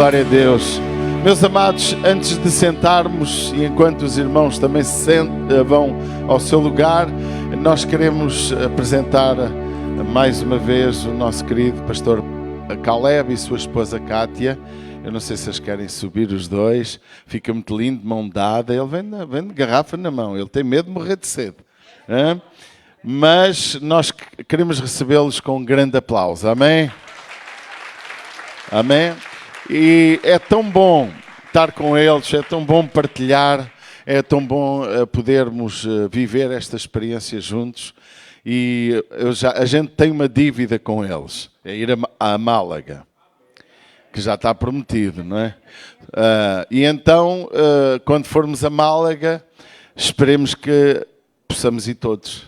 Glória a Deus. Meus amados, antes de sentarmos e enquanto os irmãos também vão ao seu lugar, nós queremos apresentar mais uma vez o nosso querido pastor Caleb e sua esposa Kátia. Eu não sei se eles querem subir os dois. Fica muito lindo, de mão dada. Ele vem de garrafa na mão. Ele tem medo de morrer de sede. Mas nós queremos recebê-los com um grande aplauso. Amém? Amém? E é tão bom estar com eles, é tão bom partilhar, é tão bom podermos viver esta experiência juntos. E a gente tem uma dívida com eles, é ir a Málaga, que já está prometido, não é? E então, quando formos a Málaga, esperemos que possamos ir todos.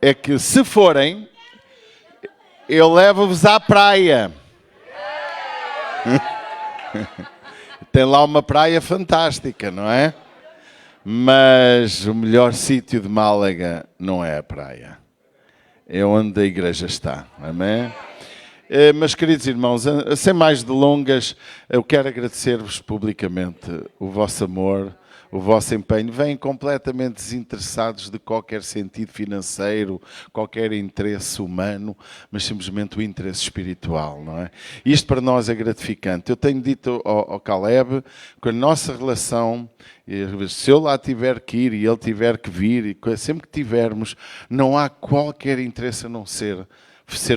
É que se forem, eu levo-vos à praia. Tem lá uma praia fantástica, não é? Mas o melhor sítio de Málaga não é a praia. É onde a igreja está. Amém? Mas, queridos irmãos, sem mais delongas, eu quero agradecer-vos publicamente o vosso amor, o vosso empenho. Vêm completamente desinteressados de qualquer sentido financeiro, qualquer interesse humano, mas simplesmente o interesse espiritual, não é? Isto para nós é gratificante. Eu tenho dito ao Caleb que a nossa relação, se eu lá tiver que ir e ele tiver que vir, e sempre que tivermos, não há qualquer interesse a não ser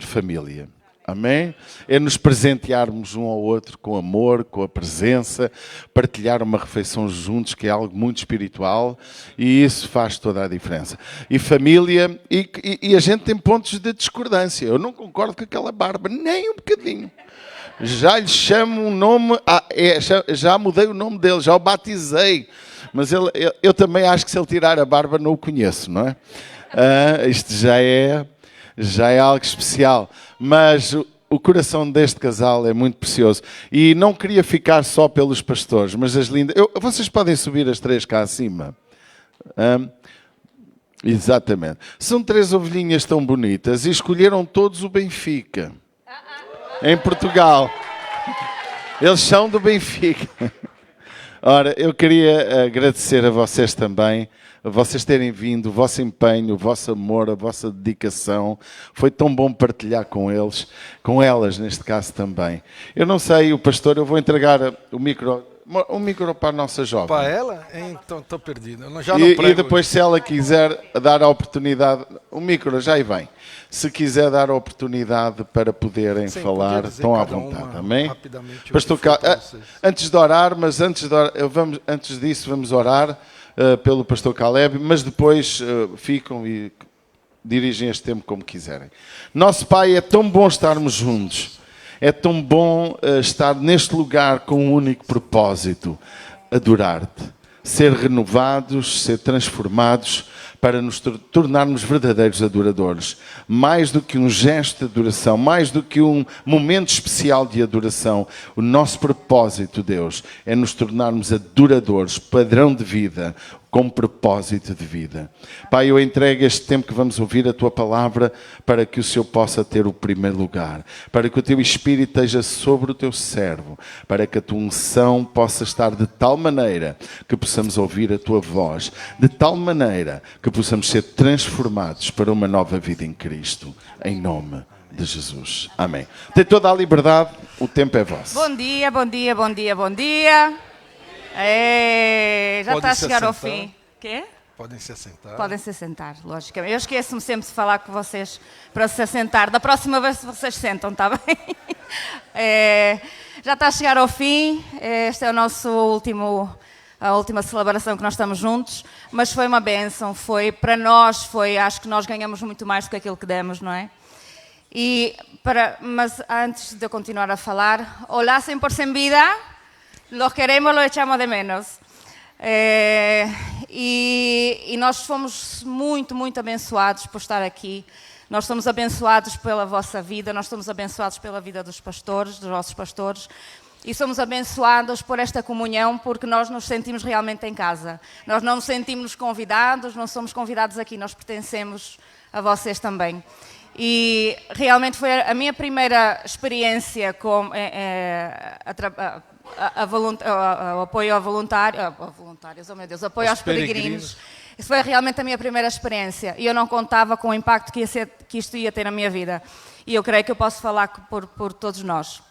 família. Amém? É nos presentearmos um ao outro com amor, com a presença, partilhar uma refeição juntos, que é algo muito espiritual, e isso faz toda a diferença. E família, e a gente tem pontos de discordância. Eu não concordo com aquela barba, nem um bocadinho. Já lhe chamo um nome, já mudei o nome dele, já o batizei. Mas eu também acho que se ele tirar a barba não o conheço, não é? Isto já é algo especial. Mas o coração deste casal é muito precioso. E não queria ficar só pelos pastores, mas as lindas... Vocês podem subir as três cá acima. Exatamente. São três ovelhinhas tão bonitas e escolheram todos o Benfica. Em Portugal. Eles são do Benfica. Ora, eu queria agradecer a vocês também, a vocês terem vindo, o vosso empenho, o vosso amor, a vossa dedicação. Foi tão bom partilhar com eles, com elas neste caso também. Eu não sei, o pastor, eu vou entregar o micro para a nossa jovem. Para ela? Então estou perdido. Eu já não prego. E depois, se ela quiser dar a oportunidade, o micro já aí vem. Se quiser dar a oportunidade para poderem falar, estão à vontade. Amém? Pastor, antes de orar, antes disso vamos orar pelo pastor Caleb, mas depois ficam e dirigem este tempo como quiserem. Nosso Pai, é tão bom estarmos juntos. É tão bom estar neste lugar com um único propósito: adorar-te, ser renovados, ser transformados para nos tornarmos verdadeiros adoradores. Mais do que um gesto de adoração, mais do que um momento especial de adoração, o nosso propósito, Deus, é nos tornarmos adoradores, padrão de vida, com propósito de vida. Pai, eu entrego este tempo que vamos ouvir a Tua Palavra para que o Senhor possa ter o primeiro lugar, para que o Teu Espírito esteja sobre o Teu servo, para que a Tua unção possa estar de tal maneira que possamos ouvir a Tua voz, de tal maneira que possamos ser transformados para uma nova vida em Cristo, em nome de Jesus. Amém. Tem toda a liberdade, o tempo é vosso. Bom dia, bom dia, bom dia, bom dia. Já está a chegar ao fim. Quê? Podem se assentar. Podem se assentar, logicamente. Eu esqueço-me sempre de falar com vocês para se assentar. Da próxima vez vocês sentam, está bem? Já está a chegar ao fim. Este é o nosso a última celebração que nós estamos juntos. Mas foi uma bênção. Para nós, acho que nós ganhamos muito mais do que aquilo que demos, não é? Mas antes de eu continuar a falar, olá 100% vida. Los queremos, los echamos de menos. E nós fomos muito, muito abençoados por estar aqui. Nós somos abençoados pela vossa vida, nós somos abençoados pela vida dos pastores, dos nossos pastores. E somos abençoados por esta comunhão, porque nós nos sentimos realmente em casa. Nós não nos sentimos convidados, não somos convidados aqui, nós pertencemos a vocês também. E realmente foi a minha primeira experiência com o apoio a voluntários, oh meu Deus, apoio aos peregrinos. Isso foi realmente a minha primeira experiência e eu não contava com o impacto que isto ia ter na minha vida. E eu creio que eu posso falar por todos nós.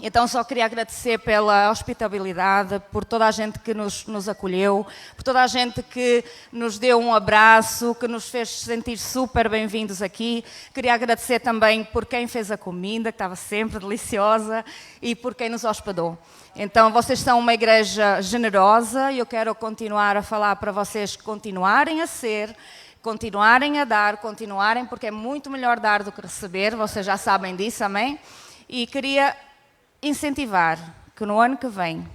Então só queria agradecer pela hospitabilidade, por toda a gente que nos acolheu, por toda a gente que nos deu um abraço, que nos fez sentir super bem-vindos aqui. Queria agradecer também por quem fez a comida, que estava sempre deliciosa, e por quem nos hospedou. Então vocês são uma igreja generosa e eu quero continuar a falar para vocês continuarem a ser, continuarem a dar, continuarem, porque é muito melhor dar do que receber, vocês já sabem disso, amém? E queria incentivar que no ano que vem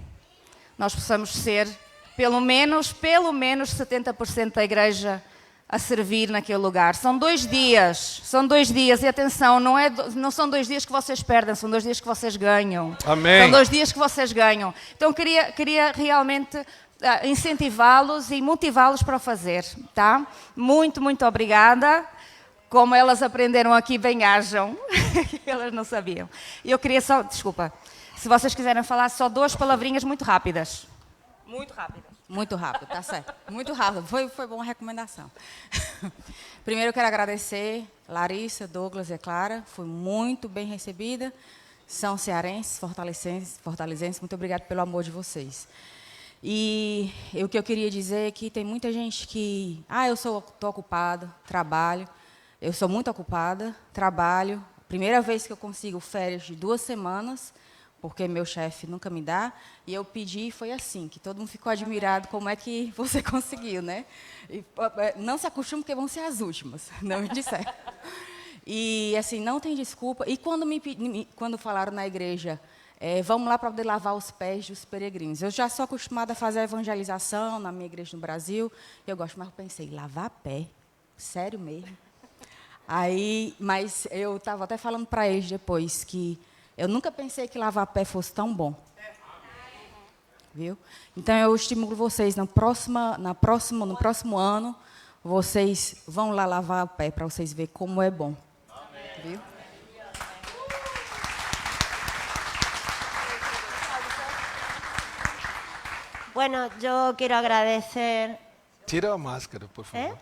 nós possamos ser pelo menos 70% da igreja a servir naquele lugar. São 2 dias, e atenção, não são 2 dias que vocês perdem, são 2 dias que vocês ganham. Amém. São 2 dias que vocês ganham. Então queria realmente incentivá-los e motivá-los para o fazer, tá? Muito, muito obrigada. Como elas aprenderam aqui, bem-ajam. Elas não sabiam. E eu queria só, desculpa, se vocês quiserem falar só 2 palavrinhas muito rápidas. Muito rápidas. Muito rápido, tá certo. Muito rápido. Foi boa recomendação. Primeiro eu quero agradecer Larissa, Douglas e Clara. Fui muito bem recebida. São cearenses, fortalezenses. Muito obrigada pelo amor de vocês. E o que eu queria dizer é que tem muita gente que... eu estou ocupada, trabalho. Eu sou muito ocupada, trabalho. Primeira vez que eu consigo férias de 2 semanas, porque meu chefe nunca me dá. E eu pedi e foi assim, que todo mundo ficou admirado como é que você conseguiu, né? E, não se acostume, porque vão ser as últimas, não me disseram. E, assim, não tem desculpa. E quando falaram na igreja, vamos lá para poder lavar os pés dos peregrinos. Eu já sou acostumada a fazer a evangelização na minha igreja no Brasil. Eu gosto, mas eu pensei, lavar pé? Sério mesmo? Mas eu estava até falando para eles depois que eu nunca pensei que lavar pé fosse tão bom. Viu? Então, eu estimulo vocês, no próximo ano, vocês vão lá lavar o pé para vocês verem como é bom. Viu? Bueno, yo quiero agradecer... Tira a máscara, por favor.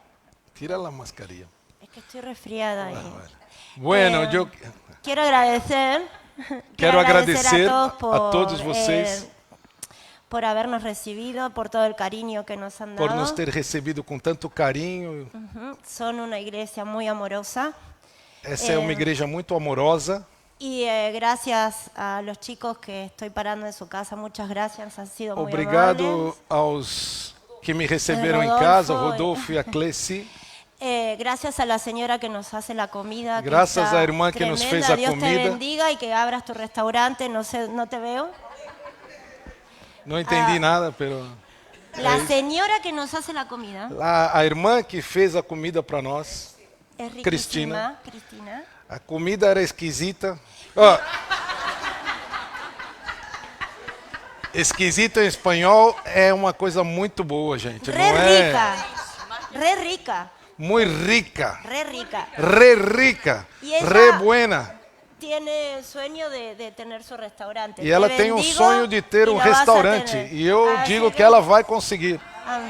Tira a mascarilha. Es que estoy resfriada. Bueno, yo quiero agradecer a todos vocês por habernos recibido, por todo el cariño que nos han dado. por nos ter recebido com tanto carinho. Son una iglesia muy amorosa. Essa é uma igreja muito amorosa. Y gracias a los chicos que estoy parando en su casa, muchas gracias, han sido muy Obrigado amables. aos que me receberam em casa, Rodolfo e a Cleci. Gracias a la señora que nos hace la comida. Gracias que a irmã que nos fez a Dios comida. te bendiga y que abras tu restaurante. No sé, no te veo. Não entendi nada, pero La señora que nos hace la comida a irmã que fez a comida para nós, es riquísima. Cristina. Cristina. A comida era esquisita. Ó, esquisito em espanhol é uma coisa muito boa, gente. Re não é? rica. Re rica. Muy rica. Re rica. Re rica. E ela- Re buena. Tiene sueño de tener su restaurante. E ela Te tem um bendigo sonho de ter y um lo vas a restaurante. tener. E eu Así digo que ela vai conseguir. Ah,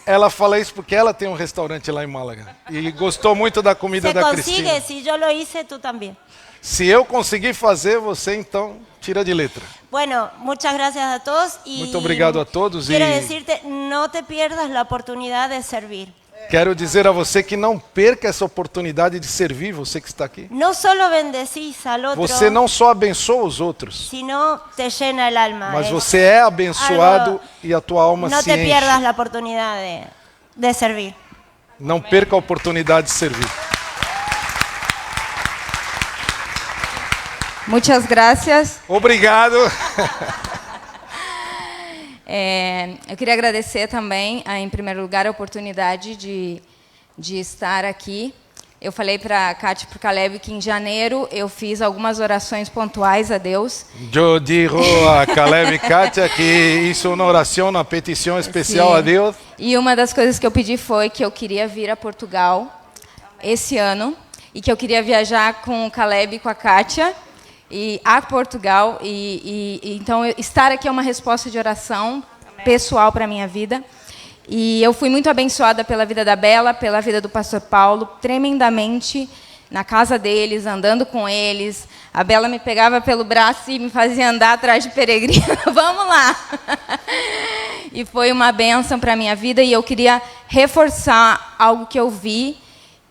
Ela fala isso porque ela tem um restaurante lá em Málaga. E gostou muito da comida se da consigue, Cristina. si yo lo hice, tú también. Se eu conseguir fazer, você então tira de letra. Bueno, muchas gracias a todos y Muito obrigado a todos quiero e decirte, no te pierdas la oportunidad de servir. quero dizer a você que não perca essa oportunidade de servir, você que está aqui. No solo bendecís al otro, Você não só abençoa os outros, sino te llena el alma. mas Es você é abençoado algo- e a tua alma no se te enche. pierdas la oportunidad de servir. Não perca a oportunidade de servir. Muchas gracias. Obrigado. Eu queria agradecer também, em primeiro lugar, a oportunidade de estar aqui. Eu falei para a Kátia e para o Caleb que em janeiro eu fiz algumas orações pontuais a Deus. Eu digo a Caleb e Kátia que hizo uma oração, uma petição especial Sim. a Deus. E uma das coisas que eu pedi foi que eu queria vir a Portugal esse ano. e que eu queria viajar com o Caleb e com a Kátia e a Portugal. Então, estar aqui é uma resposta de oração pessoal para a minha vida. E eu fui muito abençoada pela vida da Bela, pela vida do pastor Paulo, tremendamente, na casa deles, andando com eles. A Bela me pegava pelo braço e me fazia andar atrás de peregrino. Vamos lá! E foi uma bênção para a minha vida. E eu queria reforçar algo que eu vi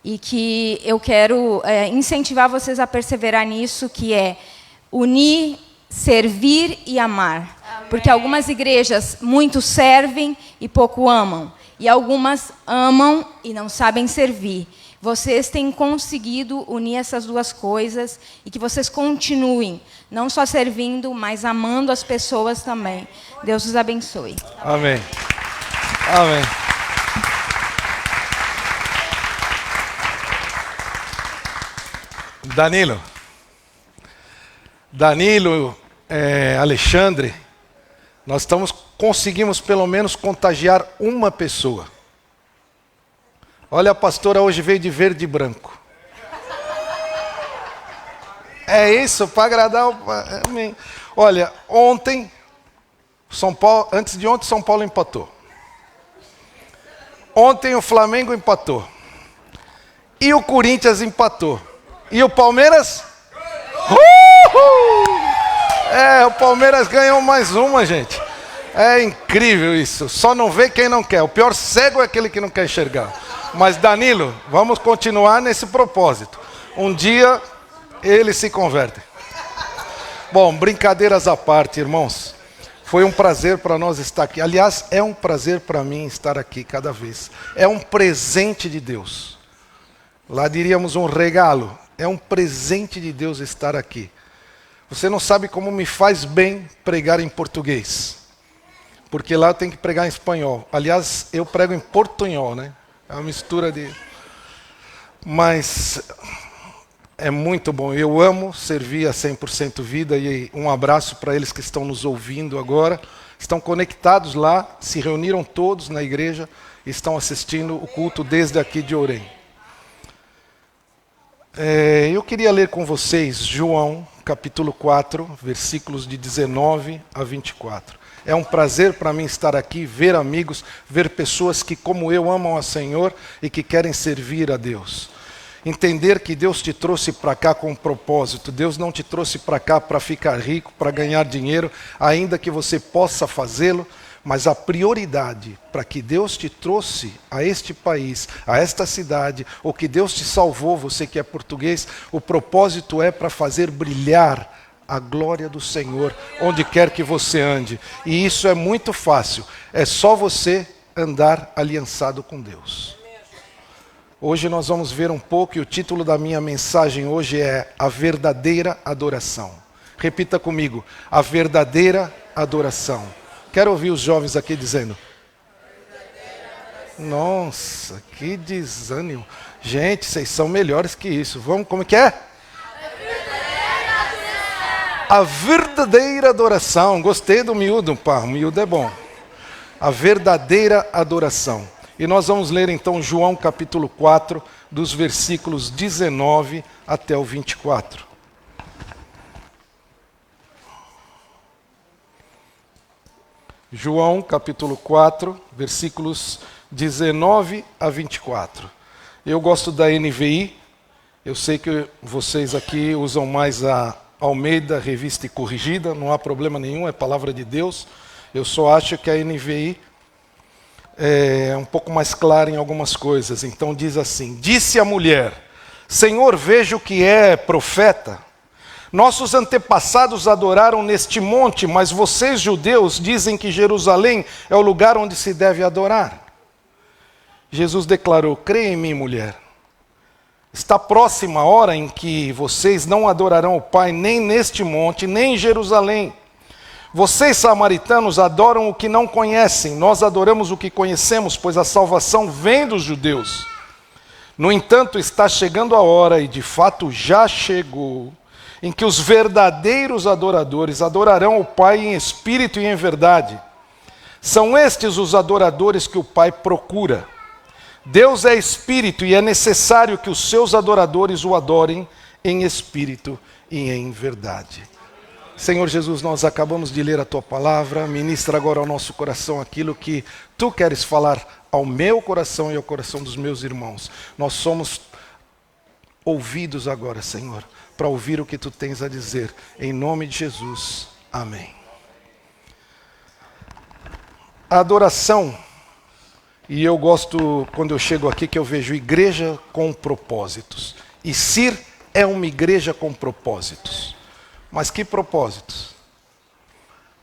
e que eu quero incentivar vocês a perseverar nisso, que é unir, servir e amar. Amém. Porque algumas igrejas muito servem e pouco amam. E algumas amam e não sabem servir. Vocês têm conseguido unir essas duas coisas e que vocês continuem, não só servindo, mas amando as pessoas também. Deus os abençoe. Amém. Amém. Danilo, Alexandre, nós conseguimos pelo menos contagiar uma pessoa. Olha, a pastora hoje veio de verde e branco. É isso, para agradar o... Amém. Olha, antes de ontem, São Paulo empatou. Ontem o Flamengo empatou. E o Corinthians empatou. E o Palmeiras? O Palmeiras ganhou mais uma, gente. É incrível isso. Só não vê quem não quer. O pior cego é aquele que não quer enxergar. Mas Danilo, vamos continuar nesse propósito. Um dia eles se convertem. Bom, brincadeiras à parte, irmãos. Foi um prazer para nós estar aqui. Aliás, é um prazer para mim estar aqui cada vez. É um presente de Deus. Lá diríamos um regalo. É um presente de Deus estar aqui. Você não sabe como me faz bem pregar em português. Porque lá eu tenho que pregar em espanhol. Aliás, eu prego em portunhol, né? É uma mistura de... Mas é muito bom. Eu amo servir a 100% Vida. E um abraço para eles que estão nos ouvindo agora. Estão conectados lá, se reuniram todos na igreja e estão assistindo o culto desde aqui de Orem. Eu queria ler com vocês João, capítulo 4, versículos de 19 a 24. É um prazer para mim estar aqui, ver amigos, ver pessoas que, como eu, amam a Senhor e que querem servir a Deus. Entender que Deus te trouxe para cá com um propósito. Deus não te trouxe para cá para ficar rico, para ganhar dinheiro, ainda que você possa fazê-lo. Mas a prioridade para que Deus te trouxe a este país, a esta cidade, ou que Deus te salvou, você que é português, o propósito é para fazer brilhar a glória do Senhor onde quer que você ande. E isso é muito fácil, é só você andar aliançado com Deus. Hoje nós vamos ver um pouco, e o título da minha mensagem hoje é A Verdadeira Adoração. Repita comigo, a verdadeira adoração. Quero ouvir os jovens aqui dizendo. Nossa, que desânimo. Gente, vocês são melhores que isso. Vamos, como que é? A verdadeira adoração. Gostei do miúdo, pá. O miúdo é bom. A verdadeira adoração. E nós vamos ler então João capítulo 4, dos versículos 19 até o 24. João capítulo 4, versículos 19 a 24. Eu gosto da NVI, eu sei que vocês aqui usam mais a Almeida, Revista e Corrigida, não há problema nenhum, é palavra de Deus. Eu só acho que a NVI é um pouco mais clara em algumas coisas. Então diz assim, disse a mulher, Senhor, vejo que é profeta. Nossos antepassados adoraram neste monte, mas vocês, judeus, dizem que Jerusalém é o lugar onde se deve adorar. Jesus declarou, creia em mim, mulher. Está próxima a hora em que vocês não adorarão o Pai nem neste monte, nem em Jerusalém. Vocês, samaritanos, adoram o que não conhecem. Nós adoramos o que conhecemos, pois a salvação vem dos judeus. No entanto, está chegando a hora, e de fato já chegou, em que os verdadeiros adoradores adorarão o Pai em espírito e em verdade. São estes os adoradores que o Pai procura. Deus é espírito e é necessário que os seus adoradores o adorem em espírito e em verdade. Senhor Jesus, nós acabamos de ler a tua palavra, ministra agora ao nosso coração aquilo que tu queres falar ao meu coração e ao coração dos meus irmãos. Nós somos ouvidos agora, Senhor, para ouvir o que tu tens a dizer. Em nome de Jesus, amém. A adoração, e eu gosto quando eu chego aqui que eu vejo igreja com propósitos. E CIR é uma igreja com propósitos. Mas que propósitos?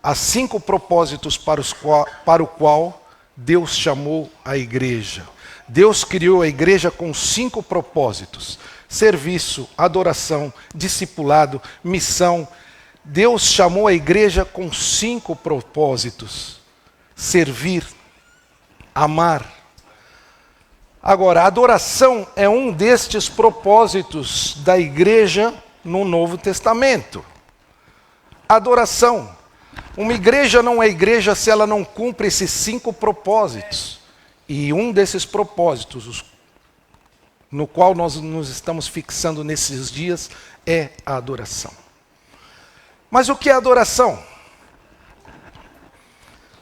Há 5 propósitos para o qual Deus chamou a igreja. Deus criou a igreja com 5 propósitos: serviço, adoração, discipulado, missão. Deus chamou a igreja com 5 propósitos: servir, amar. Agora, a adoração é um destes propósitos da igreja no Novo Testamento. Adoração. Uma igreja não é igreja se ela não cumpre esses 5 propósitos. E um desses propósitos, no qual nós nos estamos fixando nesses dias, é a adoração. Mas o que é adoração?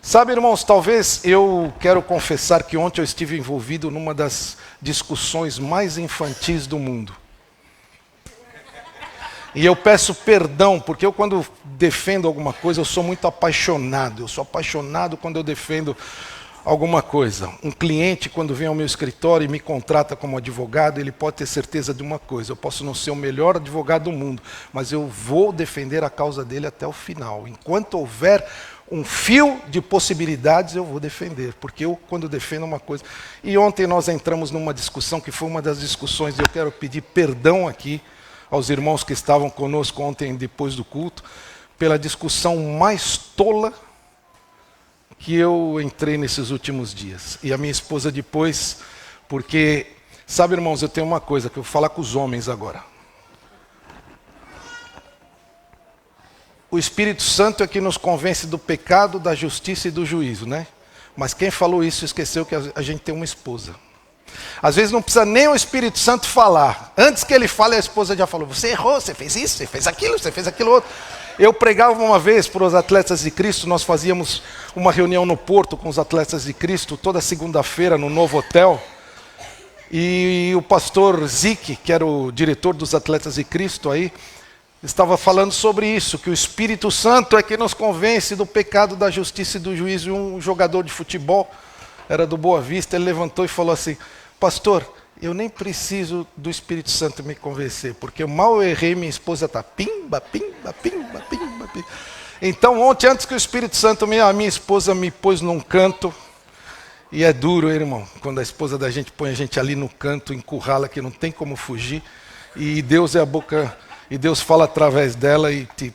Sabe, irmãos, talvez eu quero confessar que ontem eu estive envolvido numa das discussões mais infantis do mundo. E eu peço perdão, porque eu quando defendo alguma coisa, eu sou muito apaixonado. Eu sou apaixonado quando eu defendo alguma coisa. Um cliente, quando vem ao meu escritório e me contrata como advogado, ele pode ter certeza de uma coisa: eu posso não ser o melhor advogado do mundo, mas eu vou defender a causa dele até o final. Enquanto houver um fio de possibilidades, eu vou defender, porque eu, quando defendo uma coisa... E ontem nós entramos numa discussão, que foi uma das discussões, e eu quero pedir perdão aqui aos irmãos que estavam conosco ontem, depois do culto, pela discussão mais tola que eu entrei nesses últimos dias. E a minha esposa depois, porque, sabe, irmãos, eu tenho uma coisa que eu vou falar com os homens agora. O Espírito Santo é que nos convence do pecado, da justiça e do juízo, né? Mas quem falou isso esqueceu que a gente tem uma esposa. Às vezes não precisa nem o Espírito Santo falar. Antes que ele fale, a esposa já falou: você errou, você fez isso, você fez aquilo outro. Eu pregava uma vez para os atletas de Cristo, nós fazíamos uma reunião no Porto com os atletas de Cristo, toda segunda-feira no Novo Hotel. E o pastor Zique, que era o diretor dos atletas de Cristo aí, estava falando sobre isso, que o Espírito Santo é que nos convence do pecado, da justiça e do juízo. E um jogador de futebol, era do Boa Vista, ele levantou e falou assim: pastor, eu nem preciso do Espírito Santo me convencer, porque mal eu errei, minha esposa está pimba, pimba, pimba, pimba, pimba. Então ontem, antes que o Espírito Santo, a minha esposa me pôs num canto, e é duro, irmão, quando a esposa da gente põe a gente ali no canto, encurrala, que não tem como fugir, e Deus é a boca, e Deus fala através dela e te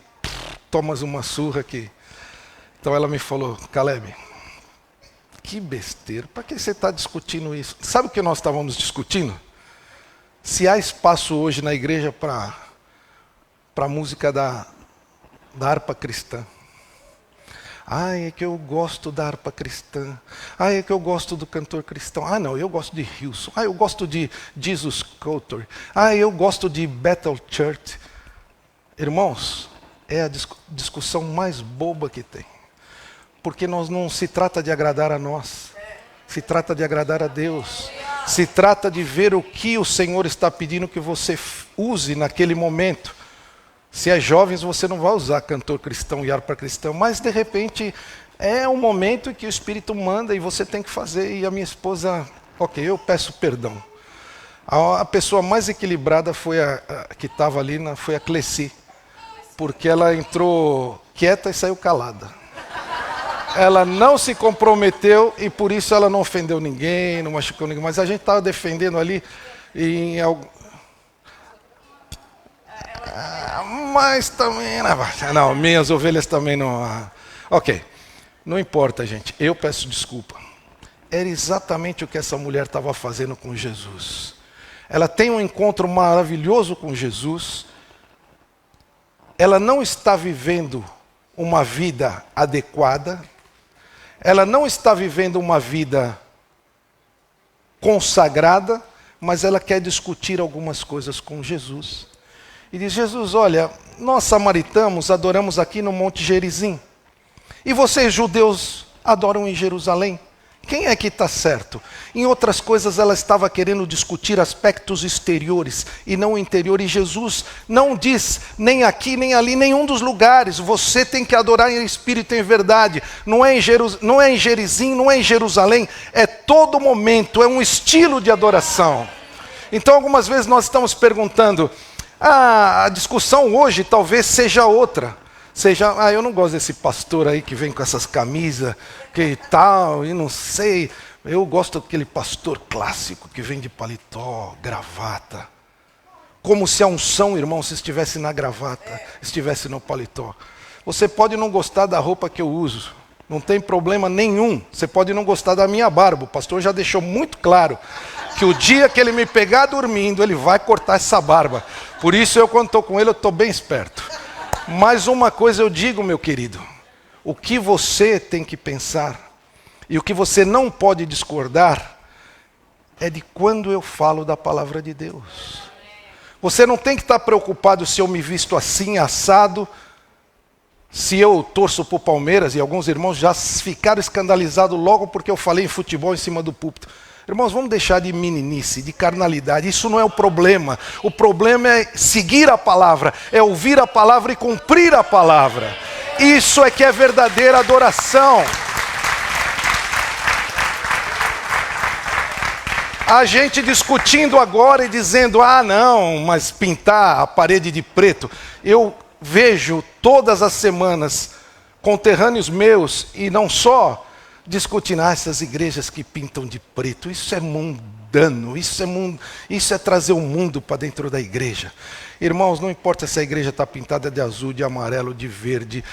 tomas uma surra aqui. Então ela me falou: Caleb, que besteira, para que você está discutindo isso? Sabe o que nós estávamos discutindo? Se há espaço hoje na igreja para a música da harpa cristã. Ai, é que eu gosto da harpa cristã. Ai, é que eu gosto do cantor cristão. Ah, não, eu gosto de Hilson. Ah, eu gosto de Jesus Culture. Ah, eu gosto de Bethel Church. Irmãos, é a discussão mais boba que tem. Porque não se trata de agradar a nós, se trata de agradar a Deus. Se trata de ver o que o Senhor está pedindo que você use naquele momento. Se é jovens, você não vai usar cantor cristão e harpa cristã, mas de repente é um momento em que o Espírito manda e você tem que fazer. E a minha esposa, ok, eu peço perdão. A pessoa mais equilibrada foi a que estava ali, foi a Cleci, porque ela entrou quieta e saiu calada. Ela não se comprometeu e por isso ela não ofendeu ninguém, não machucou ninguém. Mas a gente estava defendendo ali em algo. Mas também... Não, minhas ovelhas também não... Ok, não importa, gente. Eu peço desculpa. Era exatamente o que essa mulher estava fazendo com Jesus. Ela tem um encontro maravilhoso com Jesus. Ela não está vivendo uma vida adequada. Ela não está vivendo uma vida consagrada, mas ela quer discutir algumas coisas com Jesus. E diz: Jesus, olha, nós samaritanos adoramos aqui no Monte Gerizim. E vocês, judeus, adoram em Jerusalém. Quem é que está certo? Em outras coisas, ela estava querendo discutir aspectos exteriores e não o interior. E Jesus não diz, nem aqui, nem ali, nenhum dos lugares. Você tem que adorar em espírito e em verdade. Não é em Gerizim, não é em Jerusalém. É todo momento, é um estilo de adoração. Então, algumas vezes nós estamos perguntando, a discussão hoje talvez seja outra. Eu não gosto desse pastor aí que vem com essas camisas, que tal, e não sei. Eu gosto daquele pastor clássico que vem de paletó, gravata. Como se a unção, irmão, se estivesse na gravata, estivesse no paletó. Você pode não gostar da roupa que eu uso, não tem problema nenhum. Você pode não gostar da minha barba, o pastor já deixou muito claro que o dia que ele me pegar dormindo, ele vai cortar essa barba. Por isso, eu quando estou com ele, eu estou bem esperto. Mas uma coisa eu digo, meu querido, o que você tem que pensar e o que você não pode discordar é de quando eu falo da palavra de Deus. Você não tem que estar preocupado se eu me visto assim, assado, se eu torço para o Palmeiras, e alguns irmãos já ficaram escandalizados logo porque eu falei em futebol em cima do púlpito. Irmãos, vamos deixar de meninice, de carnalidade. Isso não é o problema. O problema é seguir a palavra, é ouvir a palavra e cumprir a palavra. Isso é que é verdadeira adoração. A gente discutindo agora e dizendo, não, mas pintar a parede de preto. Eu vejo todas as semanas conterrâneos meus, e não só, discutindo essas igrejas que pintam de preto. Isso é mundano, isso é trazer o mundo para dentro da igreja. Irmãos, não importa se a igreja está pintada de azul, de amarelo, de verde.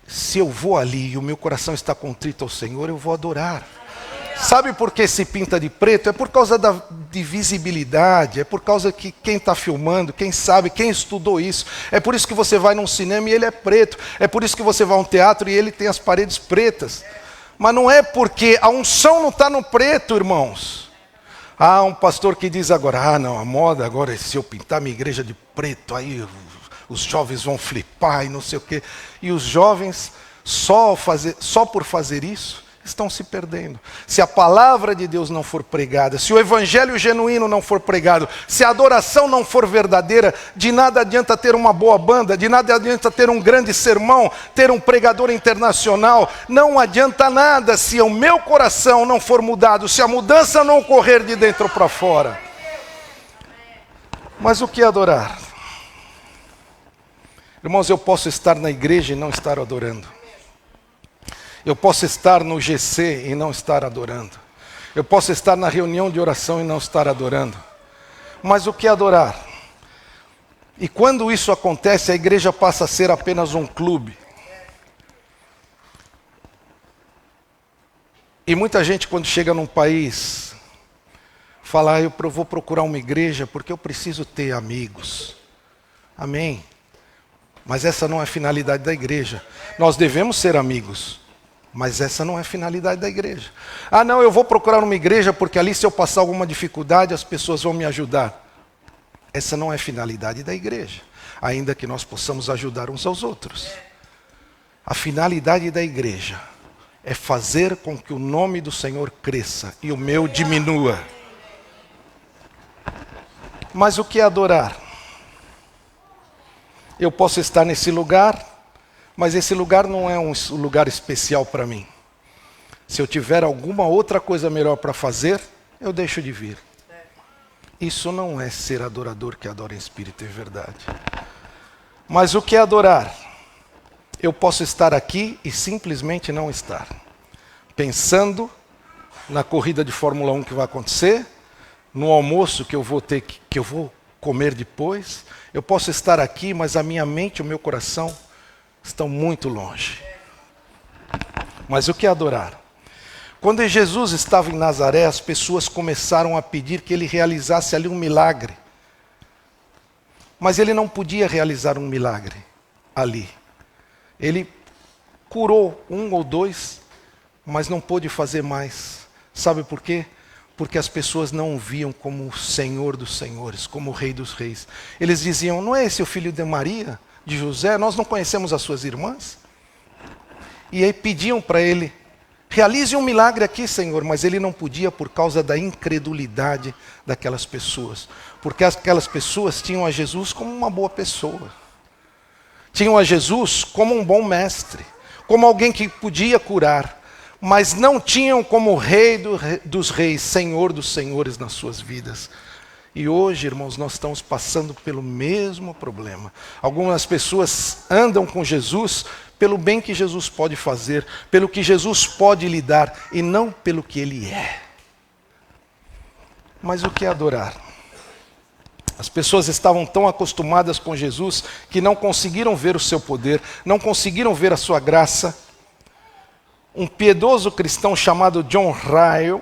Se eu vou ali e o meu coração está contrito ao Senhor, eu vou adorar. Sabe por que se pinta de preto? É por causa de visibilidade, é por causa que quem está filmando, quem sabe, quem estudou isso. É por isso que você vai num cinema e ele é preto. É por isso que você vai a um teatro e ele tem as paredes pretas. Mas não é porque a unção não está no preto, irmãos. Um pastor que diz agora, não, a moda agora é se eu pintar minha igreja de preto, aí os jovens vão flipar e não sei o quê. E os jovens, só por fazer isso, estão se perdendo. Se a palavra de Deus não for pregada, se o evangelho genuíno não for pregado, se a adoração não for verdadeira, de nada adianta ter uma boa banda, de nada adianta ter um grande sermão, ter um pregador internacional. Não adianta nada se o meu coração não for mudado, se a mudança não ocorrer de dentro para fora. Mas o que é adorar? Irmãos, eu posso estar na igreja e não estar adorando. Eu posso estar no GC e não estar adorando. Eu posso estar na reunião de oração e não estar adorando. Mas o que é adorar? E quando isso acontece, a igreja passa a ser apenas um clube. E muita gente, quando chega num país, fala, eu vou procurar uma igreja porque eu preciso ter amigos. Amém. Mas essa não é a finalidade da igreja. Nós devemos ser amigos. Mas essa não é a finalidade da igreja. Não, eu vou procurar uma igreja porque ali se eu passar alguma dificuldade as pessoas vão me ajudar. Essa não é a finalidade da igreja. Ainda que nós possamos ajudar uns aos outros. A finalidade da igreja é fazer com que o nome do Senhor cresça e o meu diminua. Mas o que é adorar? Eu posso estar nesse lugar, mas esse lugar não é um lugar especial para mim. Se eu tiver alguma outra coisa melhor para fazer, eu deixo de vir. Isso não é ser adorador que adora em espírito e verdade. Mas o que é adorar? Eu posso estar aqui e simplesmente não estar. Pensando na corrida de Fórmula 1 que vai acontecer, no almoço que eu vou comer depois. Eu posso estar aqui, mas a minha mente e o meu coração estão muito longe. Mas o que é adorar? Quando Jesus estava em Nazaré, as pessoas começaram a pedir que ele realizasse ali um milagre. Mas ele não podia realizar um milagre ali. Ele curou um ou dois, mas não pôde fazer mais. Sabe por quê? Porque as pessoas não o viam como o Senhor dos Senhores, como o Rei dos Reis. Eles diziam, não é esse o filho de Maria, de José? Nós não conhecemos as suas irmãs? E aí pediam para ele, realize um milagre aqui, Senhor, mas ele não podia por causa da incredulidade daquelas pessoas. Porque aquelas pessoas tinham a Jesus como uma boa pessoa. Tinham a Jesus como um bom mestre, como alguém que podia curar, mas não tinham como Rei dos Reis, Senhor dos Senhores nas suas vidas. E hoje, irmãos, nós estamos passando pelo mesmo problema. Algumas pessoas andam com Jesus pelo bem que Jesus pode fazer, pelo que Jesus pode lhe dar, e não pelo que Ele é. Mas o que é adorar? As pessoas estavam tão acostumadas com Jesus que não conseguiram ver o seu poder, não conseguiram ver a sua graça. Um piedoso cristão chamado John Ryle,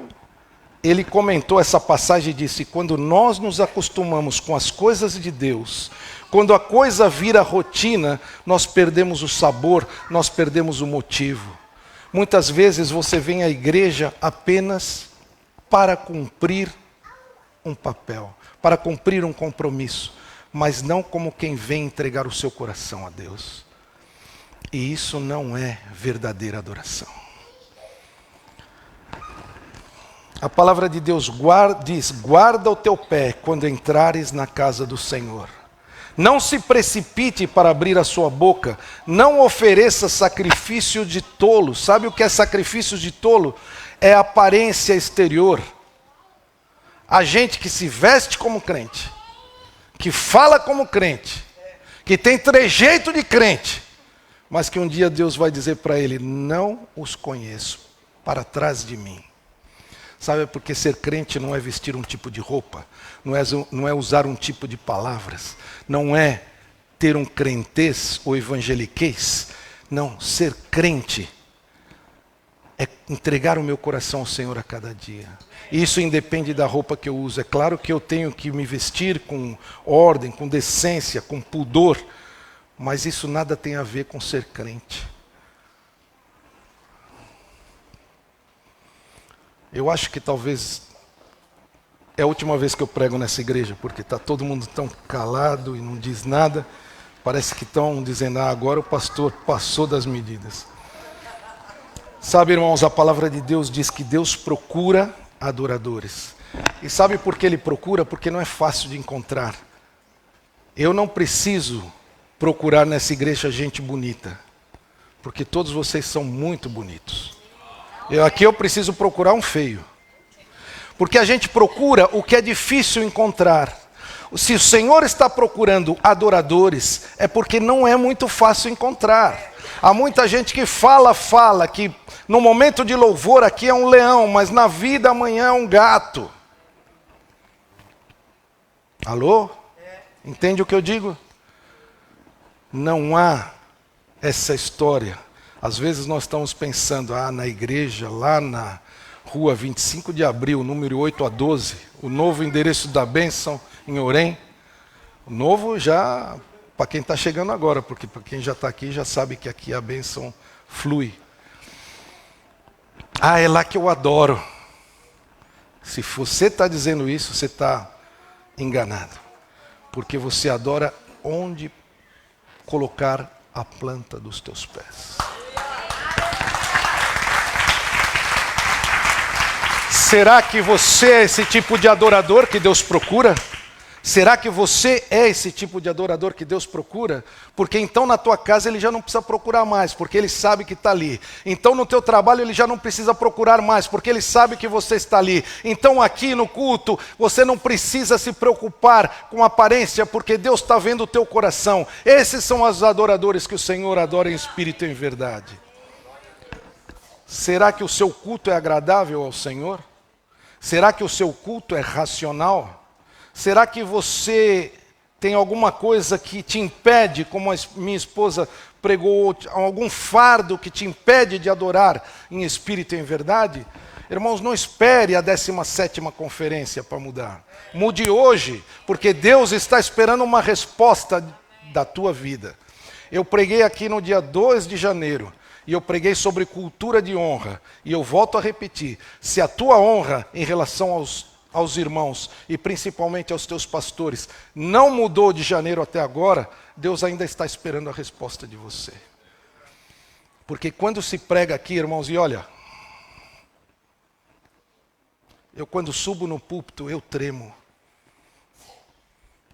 ele comentou essa passagem e disse, quando nós nos acostumamos com as coisas de Deus, quando a coisa vira rotina, nós perdemos o sabor, nós perdemos o motivo. Muitas vezes você vem à igreja apenas para cumprir um papel, para cumprir um compromisso, mas não como quem vem entregar o seu coração a Deus. E isso não é verdadeira adoração. A palavra de Deus diz, guarda o teu pé quando entrares na casa do Senhor. Não se precipite para abrir a sua boca, não ofereça sacrifício de tolo. Sabe o que é sacrifício de tolo? É aparência exterior. A gente que se veste como crente, que fala como crente, que tem trejeito de crente, mas que um dia Deus vai dizer para ele, não os conheço, para trás de mim. Sabe, porque ser crente não é vestir um tipo de roupa, não é usar um tipo de palavras, não é ter um crentez ou evangeliquez. Não, ser crente é entregar o meu coração ao Senhor a cada dia. Isso independe da roupa que eu uso. É claro que eu tenho que me vestir com ordem, com decência, com pudor, mas isso nada tem a ver com ser crente. Eu acho que talvez é a última vez que eu prego nessa igreja, porque está todo mundo tão calado e não diz nada. Parece que estão dizendo, agora o pastor passou das medidas. Sabe, irmãos, a palavra de Deus diz que Deus procura adoradores. E sabe por que Ele procura? Porque não é fácil de encontrar. Eu não preciso procurar nessa igreja gente bonita, porque todos vocês são muito bonitos. Aqui eu preciso procurar um feio. Porque a gente procura o que é difícil encontrar. Se o Senhor está procurando adoradores, é porque não é muito fácil encontrar. Há muita gente que fala, que no momento de louvor aqui é um leão, mas na vida amanhã é um gato. Alô? Entende o que eu digo? Não há essa história. Às vezes nós estamos pensando, na igreja, lá na rua 25 de abril, número 8 a 12, o novo endereço da bênção em Orem. O novo já, para quem está chegando agora, porque para quem já está aqui já sabe que aqui a bênção flui. É lá que eu adoro. Se você está dizendo isso, você está enganado. Porque você adora onde colocar a planta dos teus pés. Será que você é esse tipo de adorador que Deus procura? Será que você é esse tipo de adorador que Deus procura? Porque então na tua casa Ele já não precisa procurar mais, porque Ele sabe que está ali. Então no teu trabalho Ele já não precisa procurar mais, porque Ele sabe que você está ali. Então aqui no culto você não precisa se preocupar com aparência, porque Deus está vendo o teu coração. Esses são os adoradores que o Senhor adora em espírito e em verdade. Será que o seu culto é agradável ao Senhor? Será que o seu culto é racional? Será que você tem alguma coisa que te impede, como a minha esposa pregou, algum fardo que te impede de adorar em espírito e em verdade? Irmãos, não espere a 17ª conferência para mudar. Mude hoje, porque Deus está esperando uma resposta da tua vida. Eu preguei aqui no dia 2 de janeiro, e eu preguei sobre cultura de honra, e eu volto a repetir, se a tua honra em relação aos irmãos, e principalmente aos teus pastores, não mudou de janeiro até agora, Deus ainda está esperando a resposta de você. Porque quando se prega aqui, irmãos, e olha, eu quando subo no púlpito, eu tremo.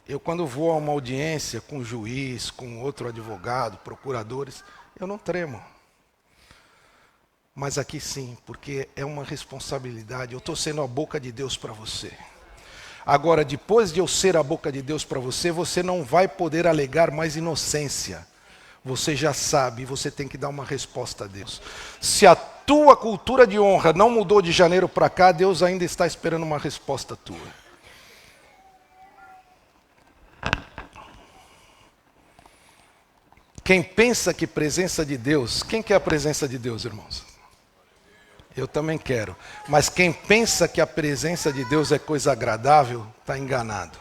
Eu quando vou a uma audiência com o juiz, com outro advogado, procuradores, eu não tremo. Mas aqui sim, porque é uma responsabilidade. Eu estou sendo a boca de Deus para você. Agora, depois de eu ser a boca de Deus para você, você não vai poder alegar mais inocência. Você já sabe, você tem que dar uma resposta a Deus. Se a tua cultura de honra não mudou de janeiro para cá, Deus ainda está esperando uma resposta tua. Quem pensa que presença de Deus, quem quer a presença de Deus, irmãos? Eu também quero. Mas quem pensa que a presença de Deus é coisa agradável, está enganado.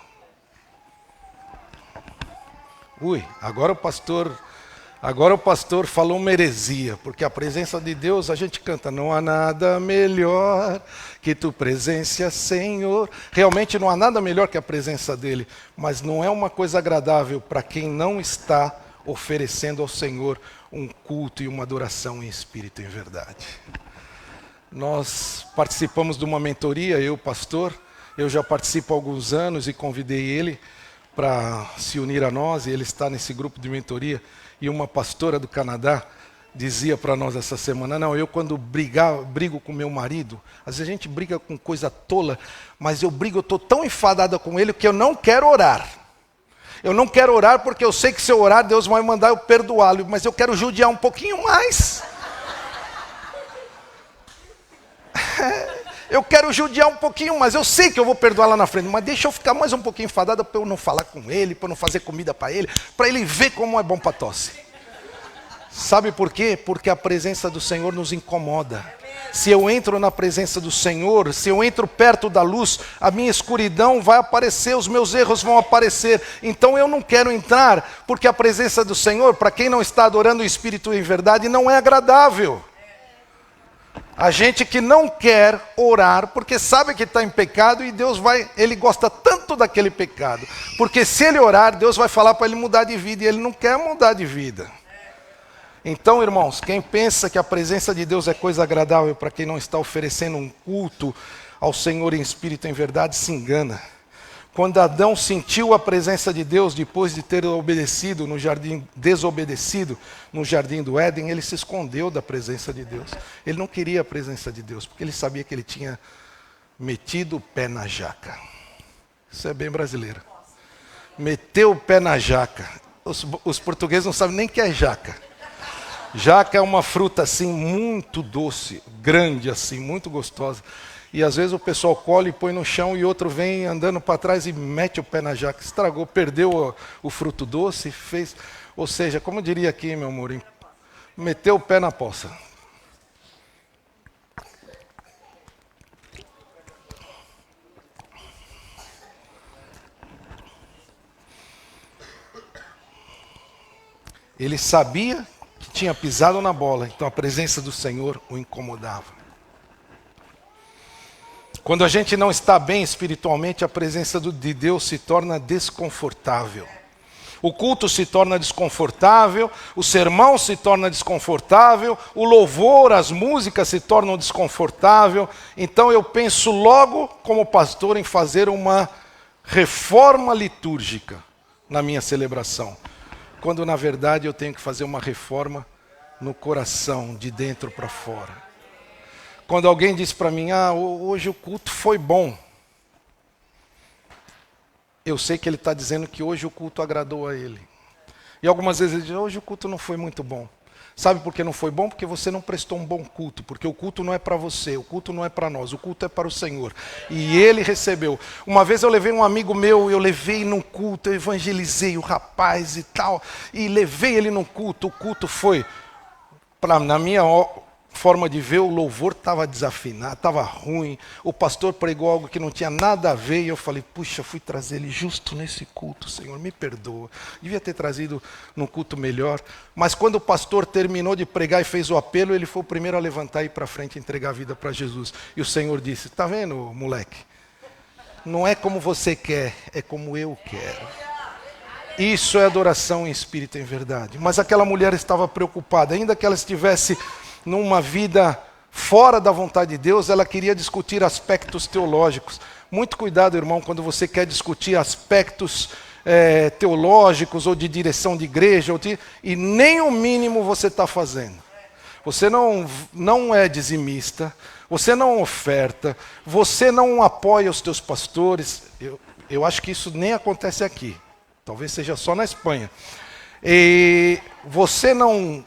Agora o pastor falou uma heresia, porque a presença de Deus, a gente canta, não há nada melhor que tu presença, Senhor. Realmente não há nada melhor que a presença dele, mas não é uma coisa agradável para quem não está oferecendo ao Senhor um culto e uma adoração em espírito e em verdade. Nós participamos de uma mentoria, eu, pastor, eu já participo há alguns anos e convidei ele para se unir a nós, e ele está nesse grupo de mentoria, e uma pastora do Canadá dizia para nós essa semana, não, eu quando brigo com meu marido, às vezes a gente briga com coisa tola, mas eu estou tão enfadada com ele que eu não quero orar. Eu não quero orar porque eu sei que se eu orar, Deus vai mandar eu perdoá-lo, mas eu quero judiar um pouquinho mais. Eu quero judiar um pouquinho mais, eu sei que eu vou perdoar lá na frente, mas deixa eu ficar mais um pouquinho enfadada para eu não falar com ele, para eu não fazer comida para ele ver como é bom para tosse. Sabe por quê? Porque a presença do Senhor nos incomoda. Se eu entro na presença do Senhor, se eu entro perto da luz, a minha escuridão vai aparecer, os meus erros vão aparecer. Então eu não quero entrar, porque a presença do Senhor, para quem não está adorando o Espírito em verdade, não é agradável. A gente que não quer orar, porque sabe que está em pecado e Deus ele gosta tanto daquele pecado. Porque se ele orar, Deus vai falar para ele mudar de vida e ele não quer mudar de vida. Então, irmãos, quem pensa que a presença de Deus é coisa agradável para quem não está oferecendo um culto ao Senhor em espírito e em verdade, se engana. Quando Adão sentiu a presença de Deus depois de ter obedecido no jardim, desobedecido no jardim do Éden, ele se escondeu da presença de Deus. Ele não queria a presença de Deus, porque ele sabia que ele tinha metido o pé na jaca. Isso é bem brasileiro. Meteu o pé na jaca. Os portugueses não sabem nem o que é jaca. Jaca é uma fruta assim muito doce, grande assim, muito gostosa. E às vezes o pessoal colhe e põe no chão e outro vem andando para trás e mete o pé na jaca. Estragou, perdeu o fruto doce, fez... Ou seja, como eu diria aqui, meu amor, meteu o pé na poça. Ele sabia que tinha pisado na bola, então a presença do Senhor o incomodava. Quando a gente não está bem espiritualmente, a presença de Deus se torna desconfortável. O culto se torna desconfortável, o sermão se torna desconfortável, o louvor, as músicas se tornam desconfortável. Então eu penso logo, como pastor, em fazer uma reforma litúrgica na minha celebração. Quando na verdade eu tenho que fazer uma reforma no coração, de dentro para fora. Quando alguém diz para mim, hoje o culto foi bom. Eu sei que ele está dizendo que hoje o culto agradou a ele. E algumas vezes ele diz, hoje o culto não foi muito bom. Sabe por que não foi bom? Porque você não prestou um bom culto. Porque o culto não é para você, o culto não é para nós, o culto é para o Senhor. E ele recebeu. Uma vez eu levei um amigo meu, eu levei num culto, eu evangelizei o rapaz e tal. E levei ele num culto, o culto foi, forma de ver, o louvor estava desafinado, estava ruim, o pastor pregou algo que não tinha nada a ver, e eu falei, puxa, fui trazer ele justo nesse culto, Senhor, me perdoa. Devia ter trazido num culto melhor. Mas quando o pastor terminou de pregar e fez o apelo, ele foi o primeiro a levantar e ir para frente e entregar a vida para Jesus. E o Senhor disse, está vendo, moleque? Não é como você quer, é como eu quero. Isso é adoração em espírito e em verdade. Mas aquela mulher estava preocupada, ainda que ela estivesse numa vida fora da vontade de Deus, ela queria discutir aspectos teológicos. Muito cuidado, irmão, quando você quer discutir aspectos teológicos ou de direção de igreja, e nem o mínimo você está fazendo. Você não é dizimista, você não oferta, você não apoia os teus pastores. Eu acho que isso nem acontece aqui. Talvez seja só na Espanha. E você não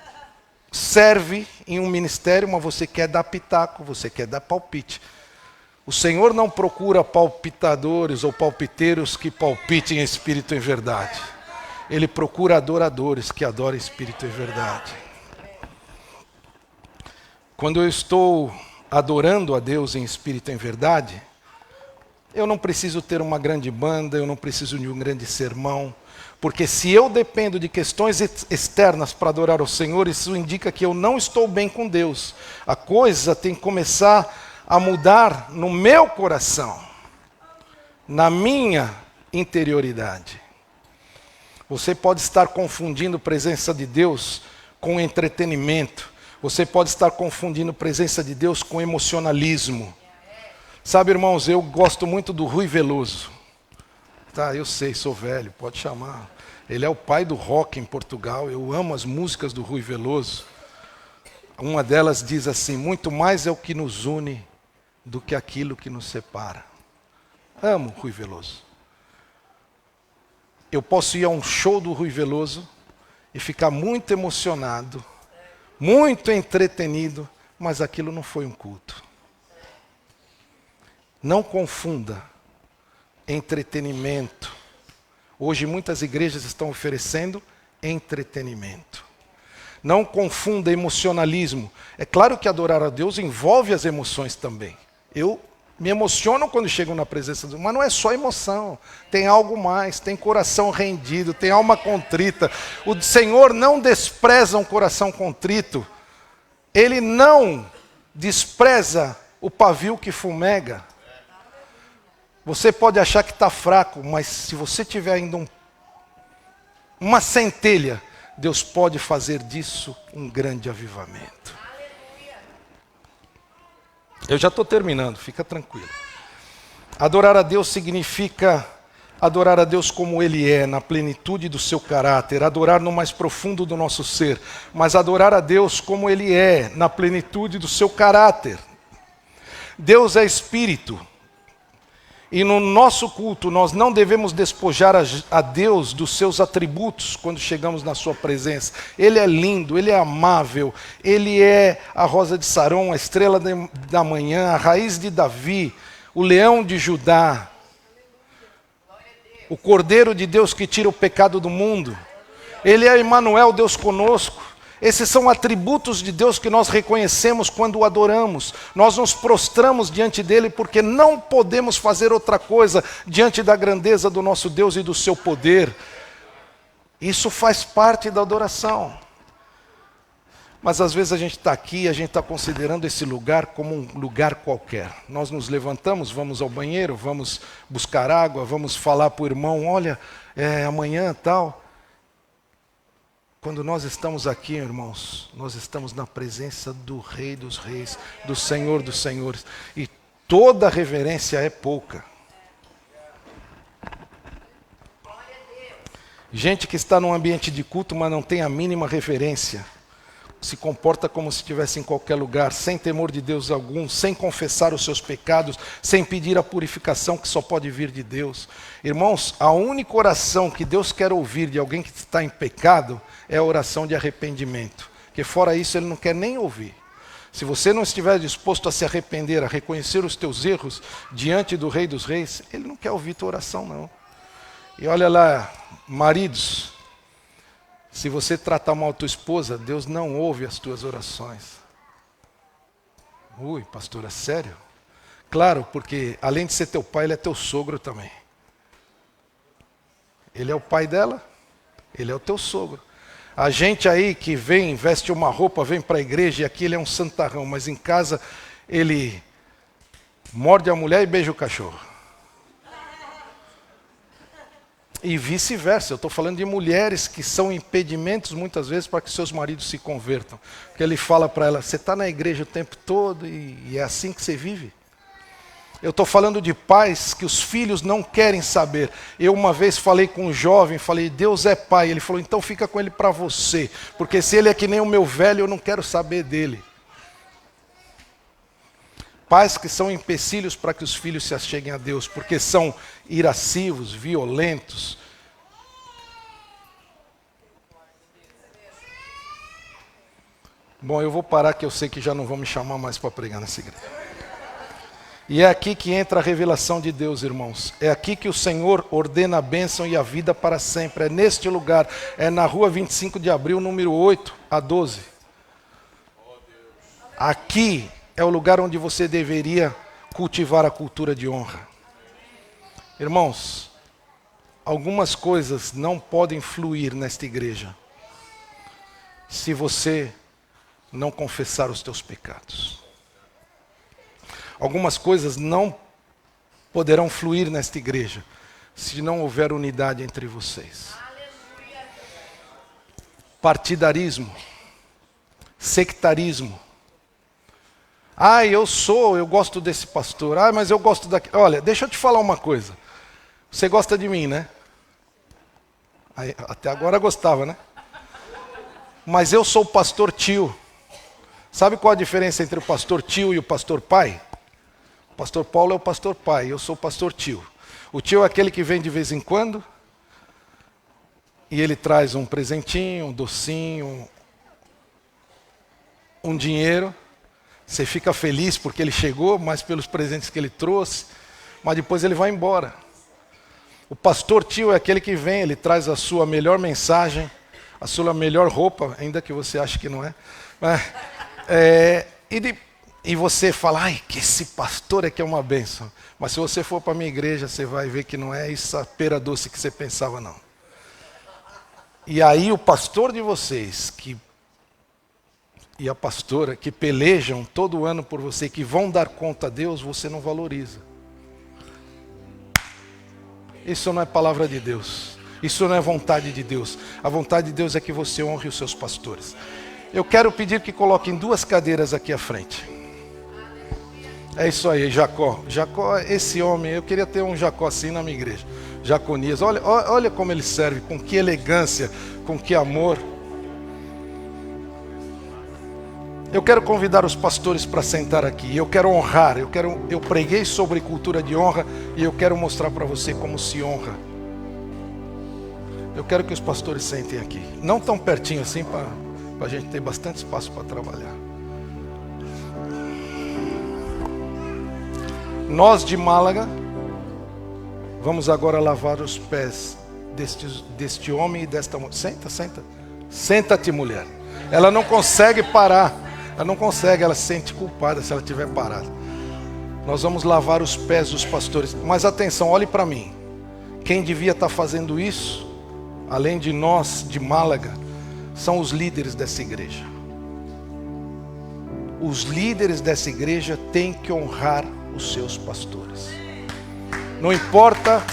serve em um ministério, mas você quer dar pitaco, você quer dar palpite. O Senhor não procura palpitadores ou palpiteiros que palpitem em espírito e em verdade. Ele procura adoradores que adorem espírito e verdade. Quando eu estou adorando a Deus em espírito e em verdade, eu não preciso ter uma grande banda, eu não preciso de um grande sermão, porque se eu dependo de questões externas para adorar o Senhor, isso indica que eu não estou bem com Deus. A coisa tem que começar a mudar no meu coração, na minha interioridade. Você pode estar confundindo a presença de Deus com entretenimento. Você pode estar confundindo a presença de Deus com emocionalismo. Sabe, irmãos, eu gosto muito do Rui Veloso. Tá, eu sei, sou velho, pode chamar. Ele é o pai do rock em Portugal. Eu amo as músicas do Rui Veloso. Uma delas diz assim, muito mais é o que nos une do que aquilo que nos separa. Amo Rui Veloso. Eu posso ir a um show do Rui Veloso e ficar muito emocionado, muito entretenido, mas aquilo não foi um culto. Não confunda entretenimento. Hoje muitas igrejas estão oferecendo entretenimento. Não confunda emocionalismo. É claro que adorar a Deus envolve as emoções também. Eu me emociono quando chego na presença de Deus, mas não é só emoção. Tem algo mais, tem coração rendido, tem alma contrita. O Senhor não despreza um coração contrito. Ele não despreza o pavio que fumega. Você pode achar que está fraco, mas se você tiver ainda uma centelha, Deus pode fazer disso um grande avivamento. Eu já estou terminando, fica tranquilo. Adorar a Deus significa adorar a Deus como Ele é, na plenitude do seu caráter, adorar no mais profundo do nosso ser, mas adorar a Deus como Ele é, na plenitude do seu caráter. Deus é Espírito. E no nosso culto nós não devemos despojar a Deus dos seus atributos quando chegamos na sua presença. Ele é lindo, Ele é amável, Ele é a rosa de Saron, a estrela da manhã, a raiz de Davi, o leão de Judá, o Cordeiro de Deus que tira o pecado do mundo. Ele é Emmanuel, Deus conosco. Esses são atributos de Deus que nós reconhecemos quando o adoramos. Nós nos prostramos diante dele porque não podemos fazer outra coisa diante da grandeza do nosso Deus e do seu poder. Isso faz parte da adoração. Mas às vezes a gente está aqui e a gente está considerando esse lugar como um lugar qualquer. Nós nos levantamos, vamos ao banheiro, vamos buscar água, vamos falar para o irmão, olha, amanhã tal. Quando nós estamos aqui, irmãos, nós estamos na presença do Rei dos Reis, do Senhor dos Senhores. E toda reverência é pouca. Gente que está num ambiente de culto, mas não tem a mínima reverência, se comporta como se estivesse em qualquer lugar, sem temor de Deus algum, sem confessar os seus pecados, sem pedir a purificação que só pode vir de Deus. Irmãos, a única oração que Deus quer ouvir de alguém que está em pecado é a oração de arrependimento, porque fora isso ele não quer nem ouvir. Se você não estiver disposto a se arrepender, a reconhecer os teus erros diante do Rei dos Reis, ele não quer ouvir tua oração não. E olha lá, maridos, se você tratar mal a tua esposa, Deus não ouve as tuas orações. Ui, pastora, sério? Claro, porque além de ser teu pai, ele é teu sogro também. Ele é o pai dela, ele é o teu sogro. A gente aí que vem, veste uma roupa, vem para a igreja e aqui ele é um santarrão, mas em casa ele morde a mulher e beija o cachorro. E vice-versa, eu estou falando de mulheres que são impedimentos muitas vezes para que seus maridos se convertam. Porque ele fala para ela, você está na igreja o tempo todo e é assim que você vive? Eu estou falando de pais que os filhos não querem saber. Eu uma vez falei com um jovem, falei, Deus é pai. Ele falou, então fica com ele para você. Porque se ele é que nem o meu velho, eu não quero saber dele. Pais que são empecilhos para que os filhos se acheguem a Deus, porque são irascivos, violentos. Bom, eu vou parar que eu sei que já não vão me chamar mais para pregar nessa igreja. E é aqui que entra a revelação de Deus, irmãos. É aqui que o Senhor ordena a bênção e a vida para sempre. É neste lugar, é na rua 25 de abril, número 8 a 12. Aqui é o lugar onde você deveria cultivar a cultura de honra. Irmãos, algumas coisas não podem fluir nesta igreja se você não confessar os teus pecados. Algumas coisas não poderão fluir nesta igreja se não houver unidade entre vocês. Partidarismo, sectarismo. Eu gosto desse pastor. Mas eu gosto daquele. Olha, deixa eu te falar uma coisa. Você gosta de mim, né? Até agora gostava, né? Mas eu sou o pastor tio. Sabe qual a diferença entre o pastor tio e o pastor pai? O pastor Paulo é o pastor pai, eu sou o pastor tio. O tio é aquele que vem de vez em quando e ele traz um presentinho, um docinho, um dinheiro. Você fica feliz porque ele chegou, mas pelos presentes que ele trouxe, mas depois ele vai embora. O pastor tio é aquele que vem, ele traz a sua melhor mensagem, a sua melhor roupa, ainda que você ache que não é. E você fala, que esse pastor é que é uma bênção. Mas se você for para a minha igreja, você vai ver que não é essa pera doce que você pensava, não. E aí o pastor de vocês, e a pastora, que pelejam todo ano por você, que vão dar conta a Deus, você não valoriza. Isso não é palavra de Deus. Isso não é vontade de Deus. A vontade de Deus é que você honre os seus pastores. Eu quero pedir que coloquem 2 cadeiras aqui à frente. É isso aí, Jacó. Jacó, esse homem, eu queria ter um Jacó assim na minha igreja. Jaconias, olha como ele serve, com que elegância, com que amor. Eu quero convidar os pastores para sentar aqui. Eu quero honrar, eu preguei sobre cultura de honra e eu quero mostrar para você como se honra. Eu quero que os pastores sentem aqui. Não tão pertinho assim para a gente ter bastante espaço para trabalhar. Nós de Málaga vamos agora lavar os pés deste homem e desta mulher. Senta. Senta-te, mulher. Ela não consegue parar. Ela se sente culpada se ela estiver parada. Nós vamos lavar os pés dos pastores. Mas atenção, olhe para mim. Quem devia estar fazendo isso, além de nós de Málaga, são os líderes dessa igreja. Os líderes dessa igreja têm que honrar os seus pastores. Não importa.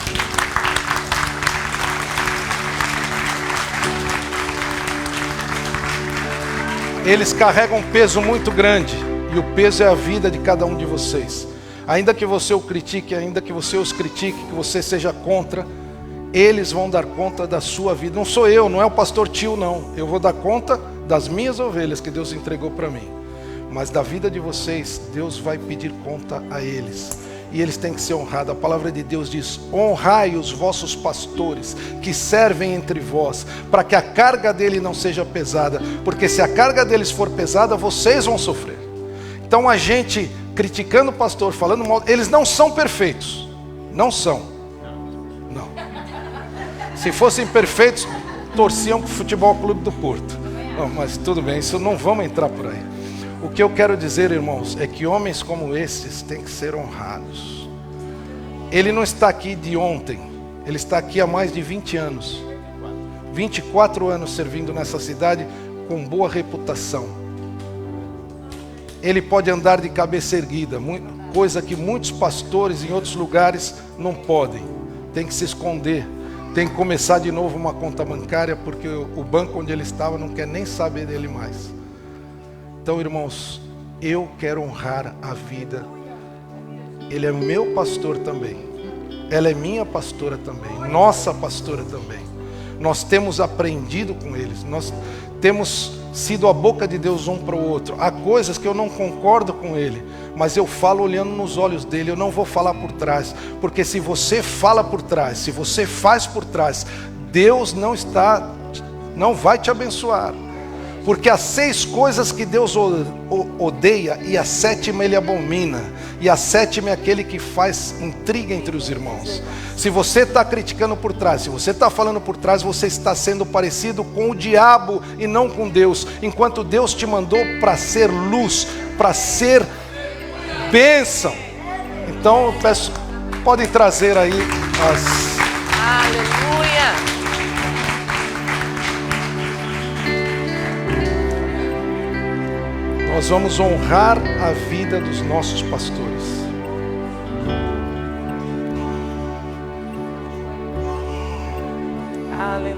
Eles carregam um peso muito grande. E o peso é a vida de cada um de vocês. Ainda que você o critique, ainda que você os critique, que você seja contra, eles vão dar conta da sua vida. Não sou eu, não é o pastor tio, não. Eu vou dar conta das minhas ovelhas que Deus entregou para mim. Mas da vida de vocês, Deus vai pedir conta a eles. E eles têm que ser honrados. A palavra de Deus diz: honrai os vossos pastores que servem entre vós, para que a carga dele não seja pesada. Porque se a carga deles for pesada, vocês vão sofrer. Então a gente criticando o pastor, falando mal, eles não são perfeitos. Não são. Não. Se fossem perfeitos, torciam para o Futebol Clube do Porto. Não, mas tudo bem, isso não vamos entrar por aí. O que eu quero dizer, irmãos, é que homens como esses têm que ser honrados. Ele não está aqui de ontem, ele está aqui há mais de 20 anos. 24 anos servindo nessa cidade com boa reputação. Ele pode andar de cabeça erguida, coisa que muitos pastores em outros lugares não podem. Tem que se esconder, tem que começar de novo uma conta bancária, porque o banco onde ele estava não quer nem saber dele mais. Então, irmãos, eu quero honrar a vida. Ele é meu pastor também. Ela é minha pastora também. Nossa pastora também. Nós temos aprendido com eles. Nós temos sido a boca de Deus um para o outro. Há coisas que eu não concordo com ele, mas eu falo olhando nos olhos dele. Eu não vou falar por trás. Porque se você fala por trás, se você faz por trás, Deus não vai te abençoar. Porque há 6 coisas que Deus odeia e a 7ª ele abomina. E a 7ª é aquele que faz intriga entre os irmãos. Se você está criticando por trás, se você está falando por trás, você está sendo parecido com o diabo e não com Deus. Enquanto Deus te mandou para ser luz, para ser bênção. Então eu peço, podem trazer aí as... Aleluia! Nós vamos honrar a vida dos nossos pastores. Aleluia.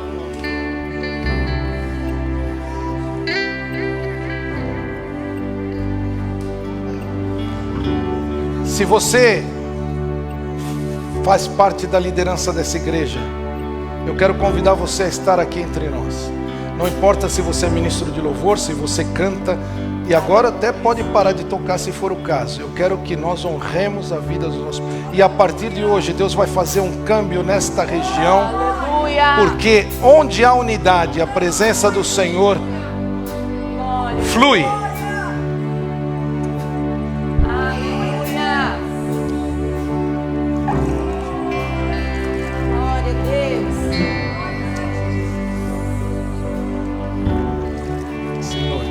Se você faz parte da liderança dessa igreja, eu quero convidar você a estar aqui entre nós. Não importa se você é ministro de louvor, se você canta, e agora até pode parar de tocar se for o caso. Eu quero que nós honremos a vida dos nossos... E a partir de hoje, Deus vai fazer um câmbio nesta região. Aleluia. Porque onde há unidade, a presença do Senhor flui. Aleluia. Glória a Deus. Senhor,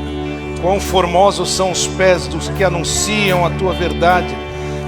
quão formosos são os pés dos que anunciam a Tua verdade,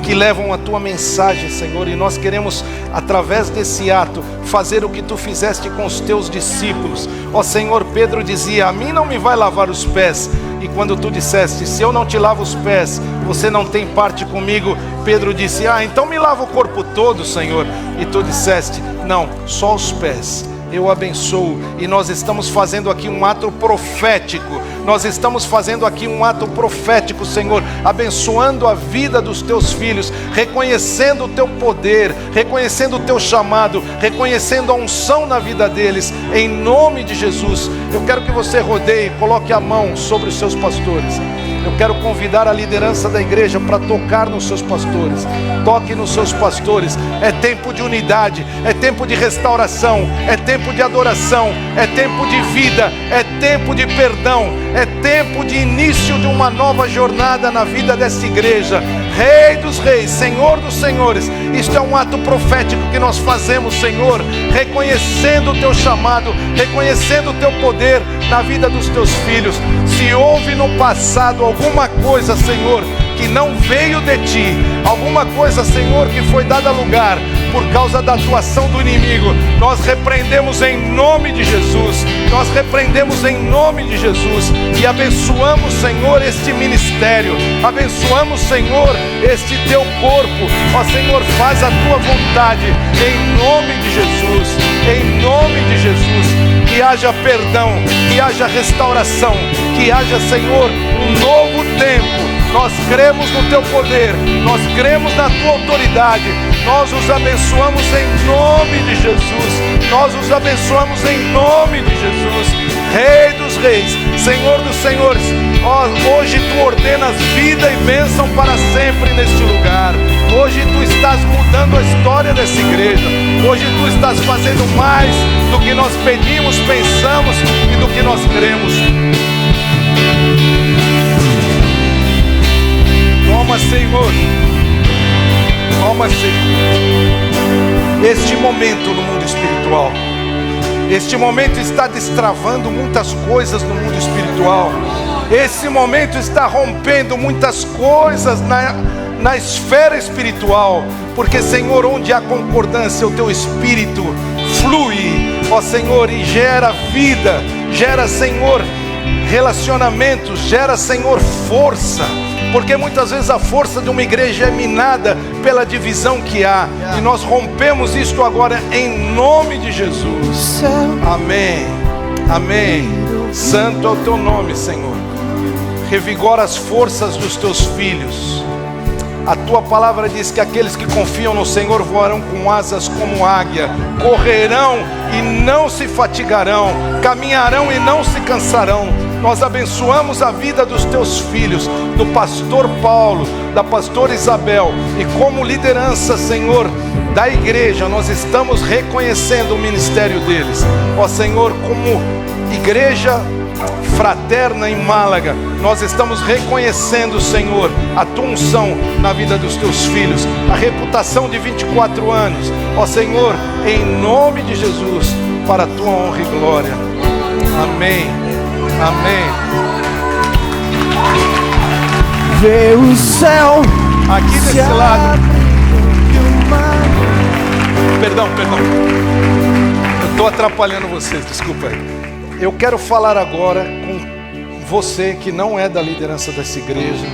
que levam a Tua mensagem, Senhor. E nós queremos, através desse ato, fazer o que Tu fizeste com os Teus discípulos. Ó Senhor, Pedro dizia, a mim não me vai lavar os pés. E quando Tu disseste, se eu não te lavo os pés, você não tem parte comigo. Pedro disse, então me lava o corpo todo, Senhor. E Tu disseste, não, só os pés. Eu abençoo. E nós estamos fazendo aqui um ato profético. Nós estamos fazendo aqui um ato profético, Senhor, abençoando a vida dos Teus filhos, reconhecendo o Teu poder, reconhecendo o Teu chamado, reconhecendo a unção na vida deles, em nome de Jesus. Eu quero que você rodeie, coloque a mão sobre os seus pastores. Eu quero convidar a liderança da igreja para tocar nos seus pastores. Toque nos seus pastores. É tempo de unidade, é tempo de restauração, é tempo de adoração, é tempo de vida, é tempo de perdão, é tempo de início de uma nova jornada na vida dessa igreja. Rei dos reis, Senhor dos senhores, isto é um ato profético que nós fazemos, Senhor, reconhecendo o Teu chamado, reconhecendo o Teu poder na vida dos Teus filhos. Se houve no passado alguma coisa, Senhor, que não veio de Ti, alguma coisa, Senhor, que foi dada lugar por causa da atuação do inimigo, nós repreendemos em nome de Jesus, nós repreendemos em nome de Jesus e abençoamos, Senhor, este ministério, abençoamos, Senhor, este Teu corpo. Ó Senhor, faz a Tua vontade em nome de Jesus, em nome de Jesus. Que haja perdão, que haja restauração, que haja, Senhor, um novo tempo. Nós cremos no Teu poder, nós cremos na Tua autoridade. Nós os abençoamos em nome de Jesus. Nós os abençoamos em nome de Jesus. Rei dos reis, Senhor dos senhores, hoje Tu ordenas vida e bênção para sempre neste lugar. Hoje Tu estás mudando a história dessa igreja. Hoje Tu estás fazendo mais do que nós pedimos, pensamos e do que nós cremos. Toma, Senhor. Toma, Senhor. Este momento no mundo espiritual, este momento está destravando muitas coisas no mundo espiritual. Esse momento está rompendo muitas coisas na esfera espiritual, porque, Senhor, onde há concordância, o teu Espírito flui, ó Senhor, e gera vida, gera, Senhor, relacionamentos, gera, Senhor, força, porque muitas vezes a força de uma igreja é minada pela divisão que há, e nós rompemos isto agora em nome de Jesus. Amém, amém. Santo é o teu nome, Senhor. Revigora as forças dos teus filhos. A tua palavra diz que aqueles que confiam no Senhor voarão com asas como águia, correrão e não se fatigarão, caminharão e não se cansarão. Nós abençoamos a vida dos teus filhos, do pastor Paulo, da pastora Isabel, e como liderança, Senhor, da igreja, nós estamos reconhecendo o ministério deles. Ó Senhor, como igreja fraterna em Málaga, nós estamos reconhecendo, Senhor, a tua unção na vida dos teus filhos, a reputação de 24 anos, ó Senhor, em nome de Jesus, para a tua honra e glória. Amém, amém. Vê o céu Aqui desse lado, perdão, eu estou atrapalhando vocês, desculpa aí. Eu quero falar agora com você que não é da liderança dessa igreja.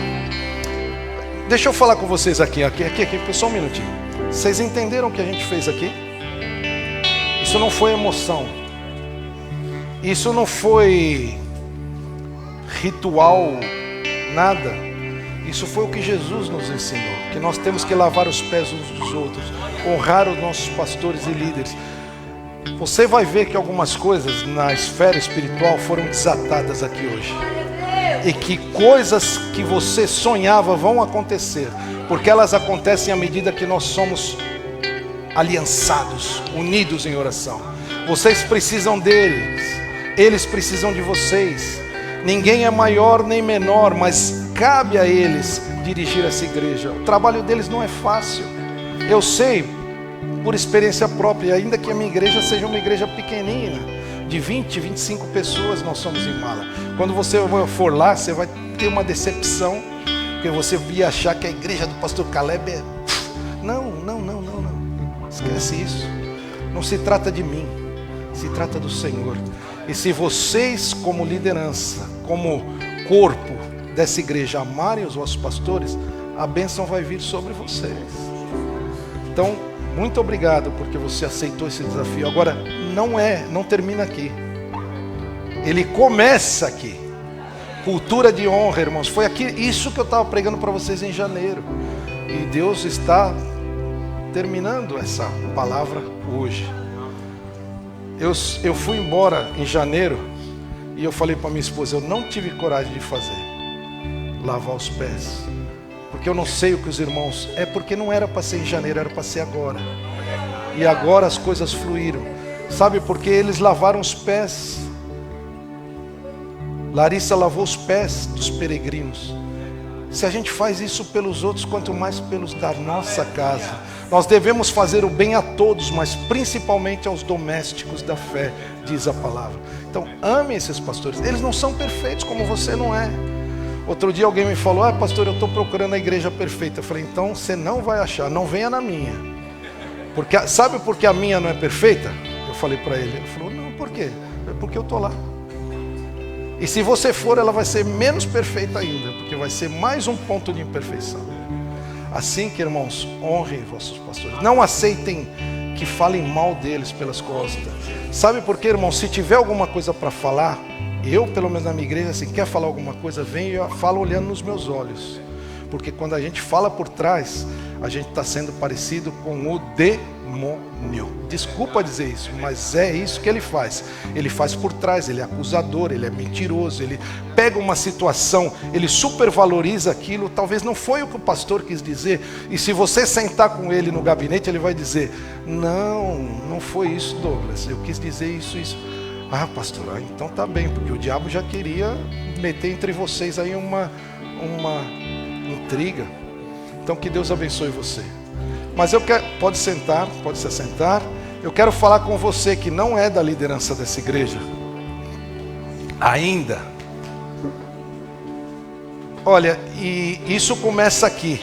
Deixa eu falar com vocês aqui, só um minutinho. Vocês entenderam o que a gente fez aqui? Isso não foi emoção. Isso não foi ritual, nada. Isso foi o que Jesus nos ensinou, que nós temos que lavar os pés uns dos outros, honrar os nossos pastores e líderes. Você vai ver que algumas coisas na esfera espiritual foram desatadas aqui hoje. E que coisas que você sonhava vão acontecer, porque elas acontecem à medida que nós somos aliançados, unidos em oração. Vocês precisam deles, eles precisam de vocês. Ninguém é maior nem menor, mas cabe a eles dirigir essa igreja. O trabalho deles não é fácil. Eu sei por experiência própria, ainda que a minha igreja seja uma igreja pequenina, de 20, 25 pessoas nós somos em Málaga. Quando você for lá, você vai ter uma decepção, porque você ia achar que a igreja do pastor Caleb é... Não. Esquece isso. Não se trata de mim, se trata do Senhor. E se vocês, como liderança, como corpo dessa igreja, amarem os vossos pastores, a bênção vai vir sobre vocês. Então, muito obrigado porque você aceitou esse desafio. Agora, não termina aqui. Ele começa aqui. Cultura de honra, irmãos. Foi aqui, isso que eu estava pregando para vocês em janeiro. E Deus está terminando essa palavra hoje. Eu fui embora em janeiro e eu falei para minha esposa, eu não tive coragem de fazer. Lavar os pés. Porque eu não sei o que os irmãos... É porque não era para ser em janeiro, era para ser agora. E agora as coisas fluíram. Sabe por quê? Eles lavaram os pés. Larissa lavou os pés dos peregrinos. Se a gente faz isso pelos outros, quanto mais pelos da nossa casa. Nós devemos fazer o bem a todos, mas principalmente aos domésticos da fé, diz a palavra. Então, ame esses pastores. Eles não são perfeitos como você não é. Outro dia alguém me falou, pastor, eu estou procurando a igreja perfeita. Eu falei, então você não vai achar, não venha na minha. Porque, sabe por que a minha não é perfeita? Eu falei para ele. Ele falou, não, por quê? É porque eu estou lá. E se você for, ela vai ser menos perfeita ainda, porque vai ser mais um ponto de imperfeição. Assim que, irmãos, honrem vossos pastores. Não aceitem que falem mal deles pelas costas. Sabe por quê, irmãos? Se tiver alguma coisa para falar, eu, pelo menos na minha igreja, assim, quer falar alguma coisa, vem e eu falo olhando nos meus olhos. Porque quando a gente fala por trás, a gente está sendo parecido com o demônio. Desculpa dizer isso, mas é isso que ele faz. Ele faz por trás, ele é acusador, ele é mentiroso, ele pega uma situação, ele supervaloriza aquilo, talvez não foi o que o pastor quis dizer. E se você sentar com ele no gabinete, ele vai dizer, não foi isso, Douglas, eu quis dizer isso. Ah, pastor, então tá bem, porque o diabo já queria meter entre vocês aí uma intriga. Então que Deus abençoe você. Mas eu quero, pode se assentar. Eu quero falar com você que não é da liderança dessa igreja ainda. Olha, e isso começa aqui.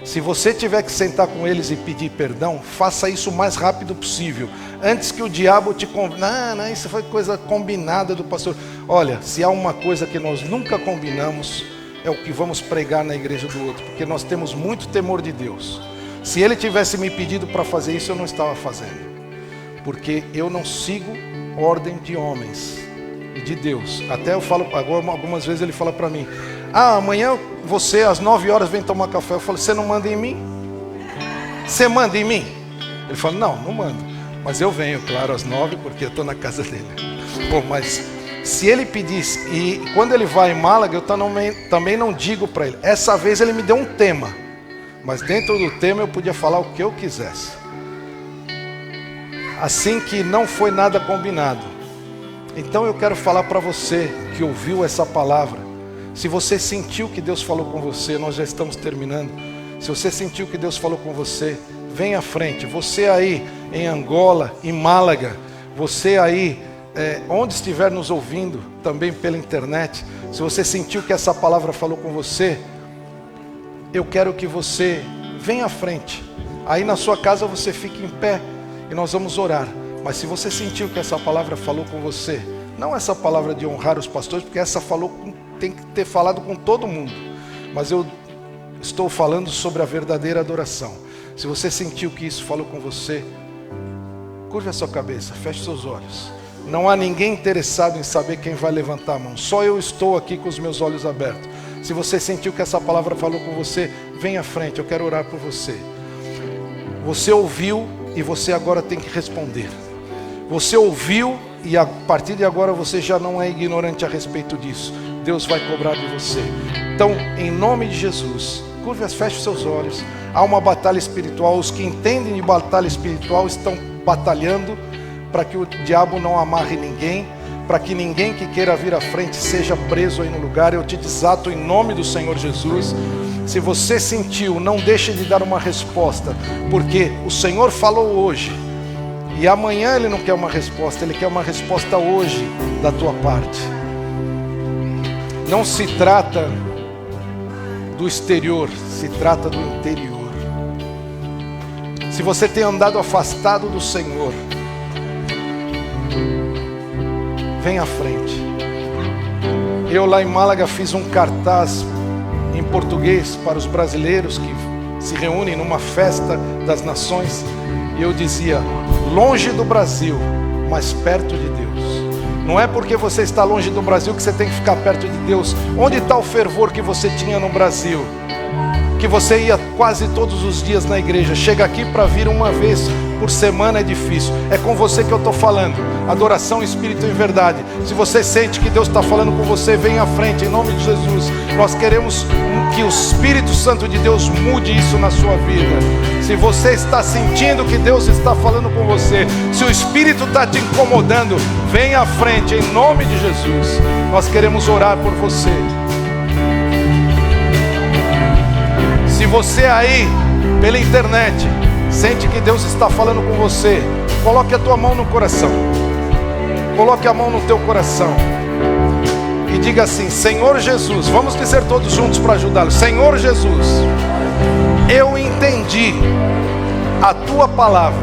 Se você tiver que sentar com eles e pedir perdão, faça isso o mais rápido possível. Antes que o diabo te convide. Não, isso foi coisa combinada do pastor. Olha, se há uma coisa que nós nunca combinamos, é o que vamos pregar na igreja do outro. Porque nós temos muito temor de Deus. Se ele tivesse me pedido para fazer isso, eu não estava fazendo. Porque eu não sigo ordem de homens e de Deus. Até eu falo, agora algumas vezes ele fala para mim: amanhã você às 9 horas vem tomar café. Eu falo: você não manda em mim? Você manda em mim? Ele fala: não mando. Mas eu venho, claro, às 9, porque eu estou na casa dele. Bom, mas se ele pedisse, e quando ele vai em Málaga, eu também não digo para ele. Essa vez ele me deu um tema, mas dentro do tema eu podia falar o que eu quisesse. Assim que não foi nada combinado. Então eu quero falar para você que ouviu essa palavra. Se você sentiu que Deus falou com você, nós já estamos terminando. Se você sentiu que Deus falou com você, vem à frente. Você aí em Angola, em Málaga, você aí onde estiver nos ouvindo, também pela internet, se você sentiu que essa palavra falou com você, eu quero que você venha à frente. Aí na sua casa você fique em pé e nós vamos orar. Mas se você sentiu que essa palavra falou com você, não essa palavra de honrar os pastores, porque essa tem que ter falado com todo mundo, mas eu estou falando sobre a verdadeira adoração. Se você sentiu que isso falou com você, curve a sua cabeça, feche seus olhos. Não há ninguém interessado em saber quem vai levantar a mão. Só eu estou aqui com os meus olhos abertos. Se você sentiu que essa palavra falou com você, vem à frente, eu quero orar por você. Você ouviu e você agora tem que responder. Você ouviu e a partir de agora você já não é ignorante a respeito disso. Deus vai cobrar de você. Então, em nome de Jesus, feche os seus olhos. Há uma batalha espiritual. Os que entendem de batalha espiritual estão batalhando para que o diabo não amarre ninguém, para que ninguém que queira vir à frente seja preso aí no lugar. Eu te desato em nome do Senhor Jesus. Se você sentiu, não deixe de dar uma resposta, porque o Senhor falou hoje, e amanhã Ele não quer uma resposta, Ele quer uma resposta hoje da tua parte. Não se trata do exterior, se trata do interior. Se você tem andado afastado do Senhor, vem à frente. Eu lá em Málaga fiz um cartaz em português para os brasileiros que se reúnem numa festa das nações, e eu dizia: longe do Brasil, mas perto de Deus. Não é porque você está longe do Brasil que você tem que ficar perto de Deus. Onde está o fervor que você tinha no Brasil? Que você ia quase todos os dias na igreja. Chega aqui para vir uma vez por semana é difícil. É com você que eu estou falando. Adoração, espírito e verdade. Se você sente que Deus está falando com você, vem à frente, em nome de Jesus. Nós queremos que o Espírito Santo de Deus mude isso na sua vida. Se você está sentindo que Deus está falando com você, se o Espírito está te incomodando, vem à frente, em nome de Jesus. Nós queremos orar por você. Se você aí, pela internet, sente que Deus está falando com você, coloque a tua mão no coração. Coloque a mão no teu coração e diga assim: Senhor Jesus, vamos dizer todos juntos para ajudá-lo. Senhor Jesus, eu entendi a tua palavra.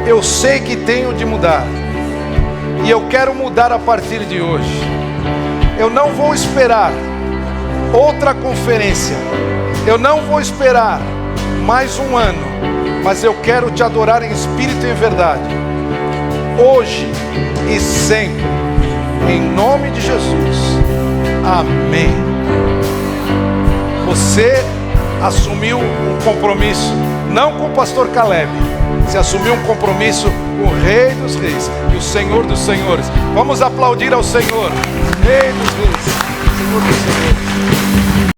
Eu sei que tenho de mudar e eu quero mudar a partir de hoje. Eu não vou esperar outra conferência. Eu não vou esperar mais um ano, mas eu quero te adorar em espírito e em verdade, hoje e sempre, em nome de Jesus. Amém. Você assumiu um compromisso, não com o pastor Caleb, você assumiu um compromisso com o Rei dos Reis e o Senhor dos Senhores. Vamos aplaudir ao Senhor, Rei dos Reis, Senhor dos Senhores.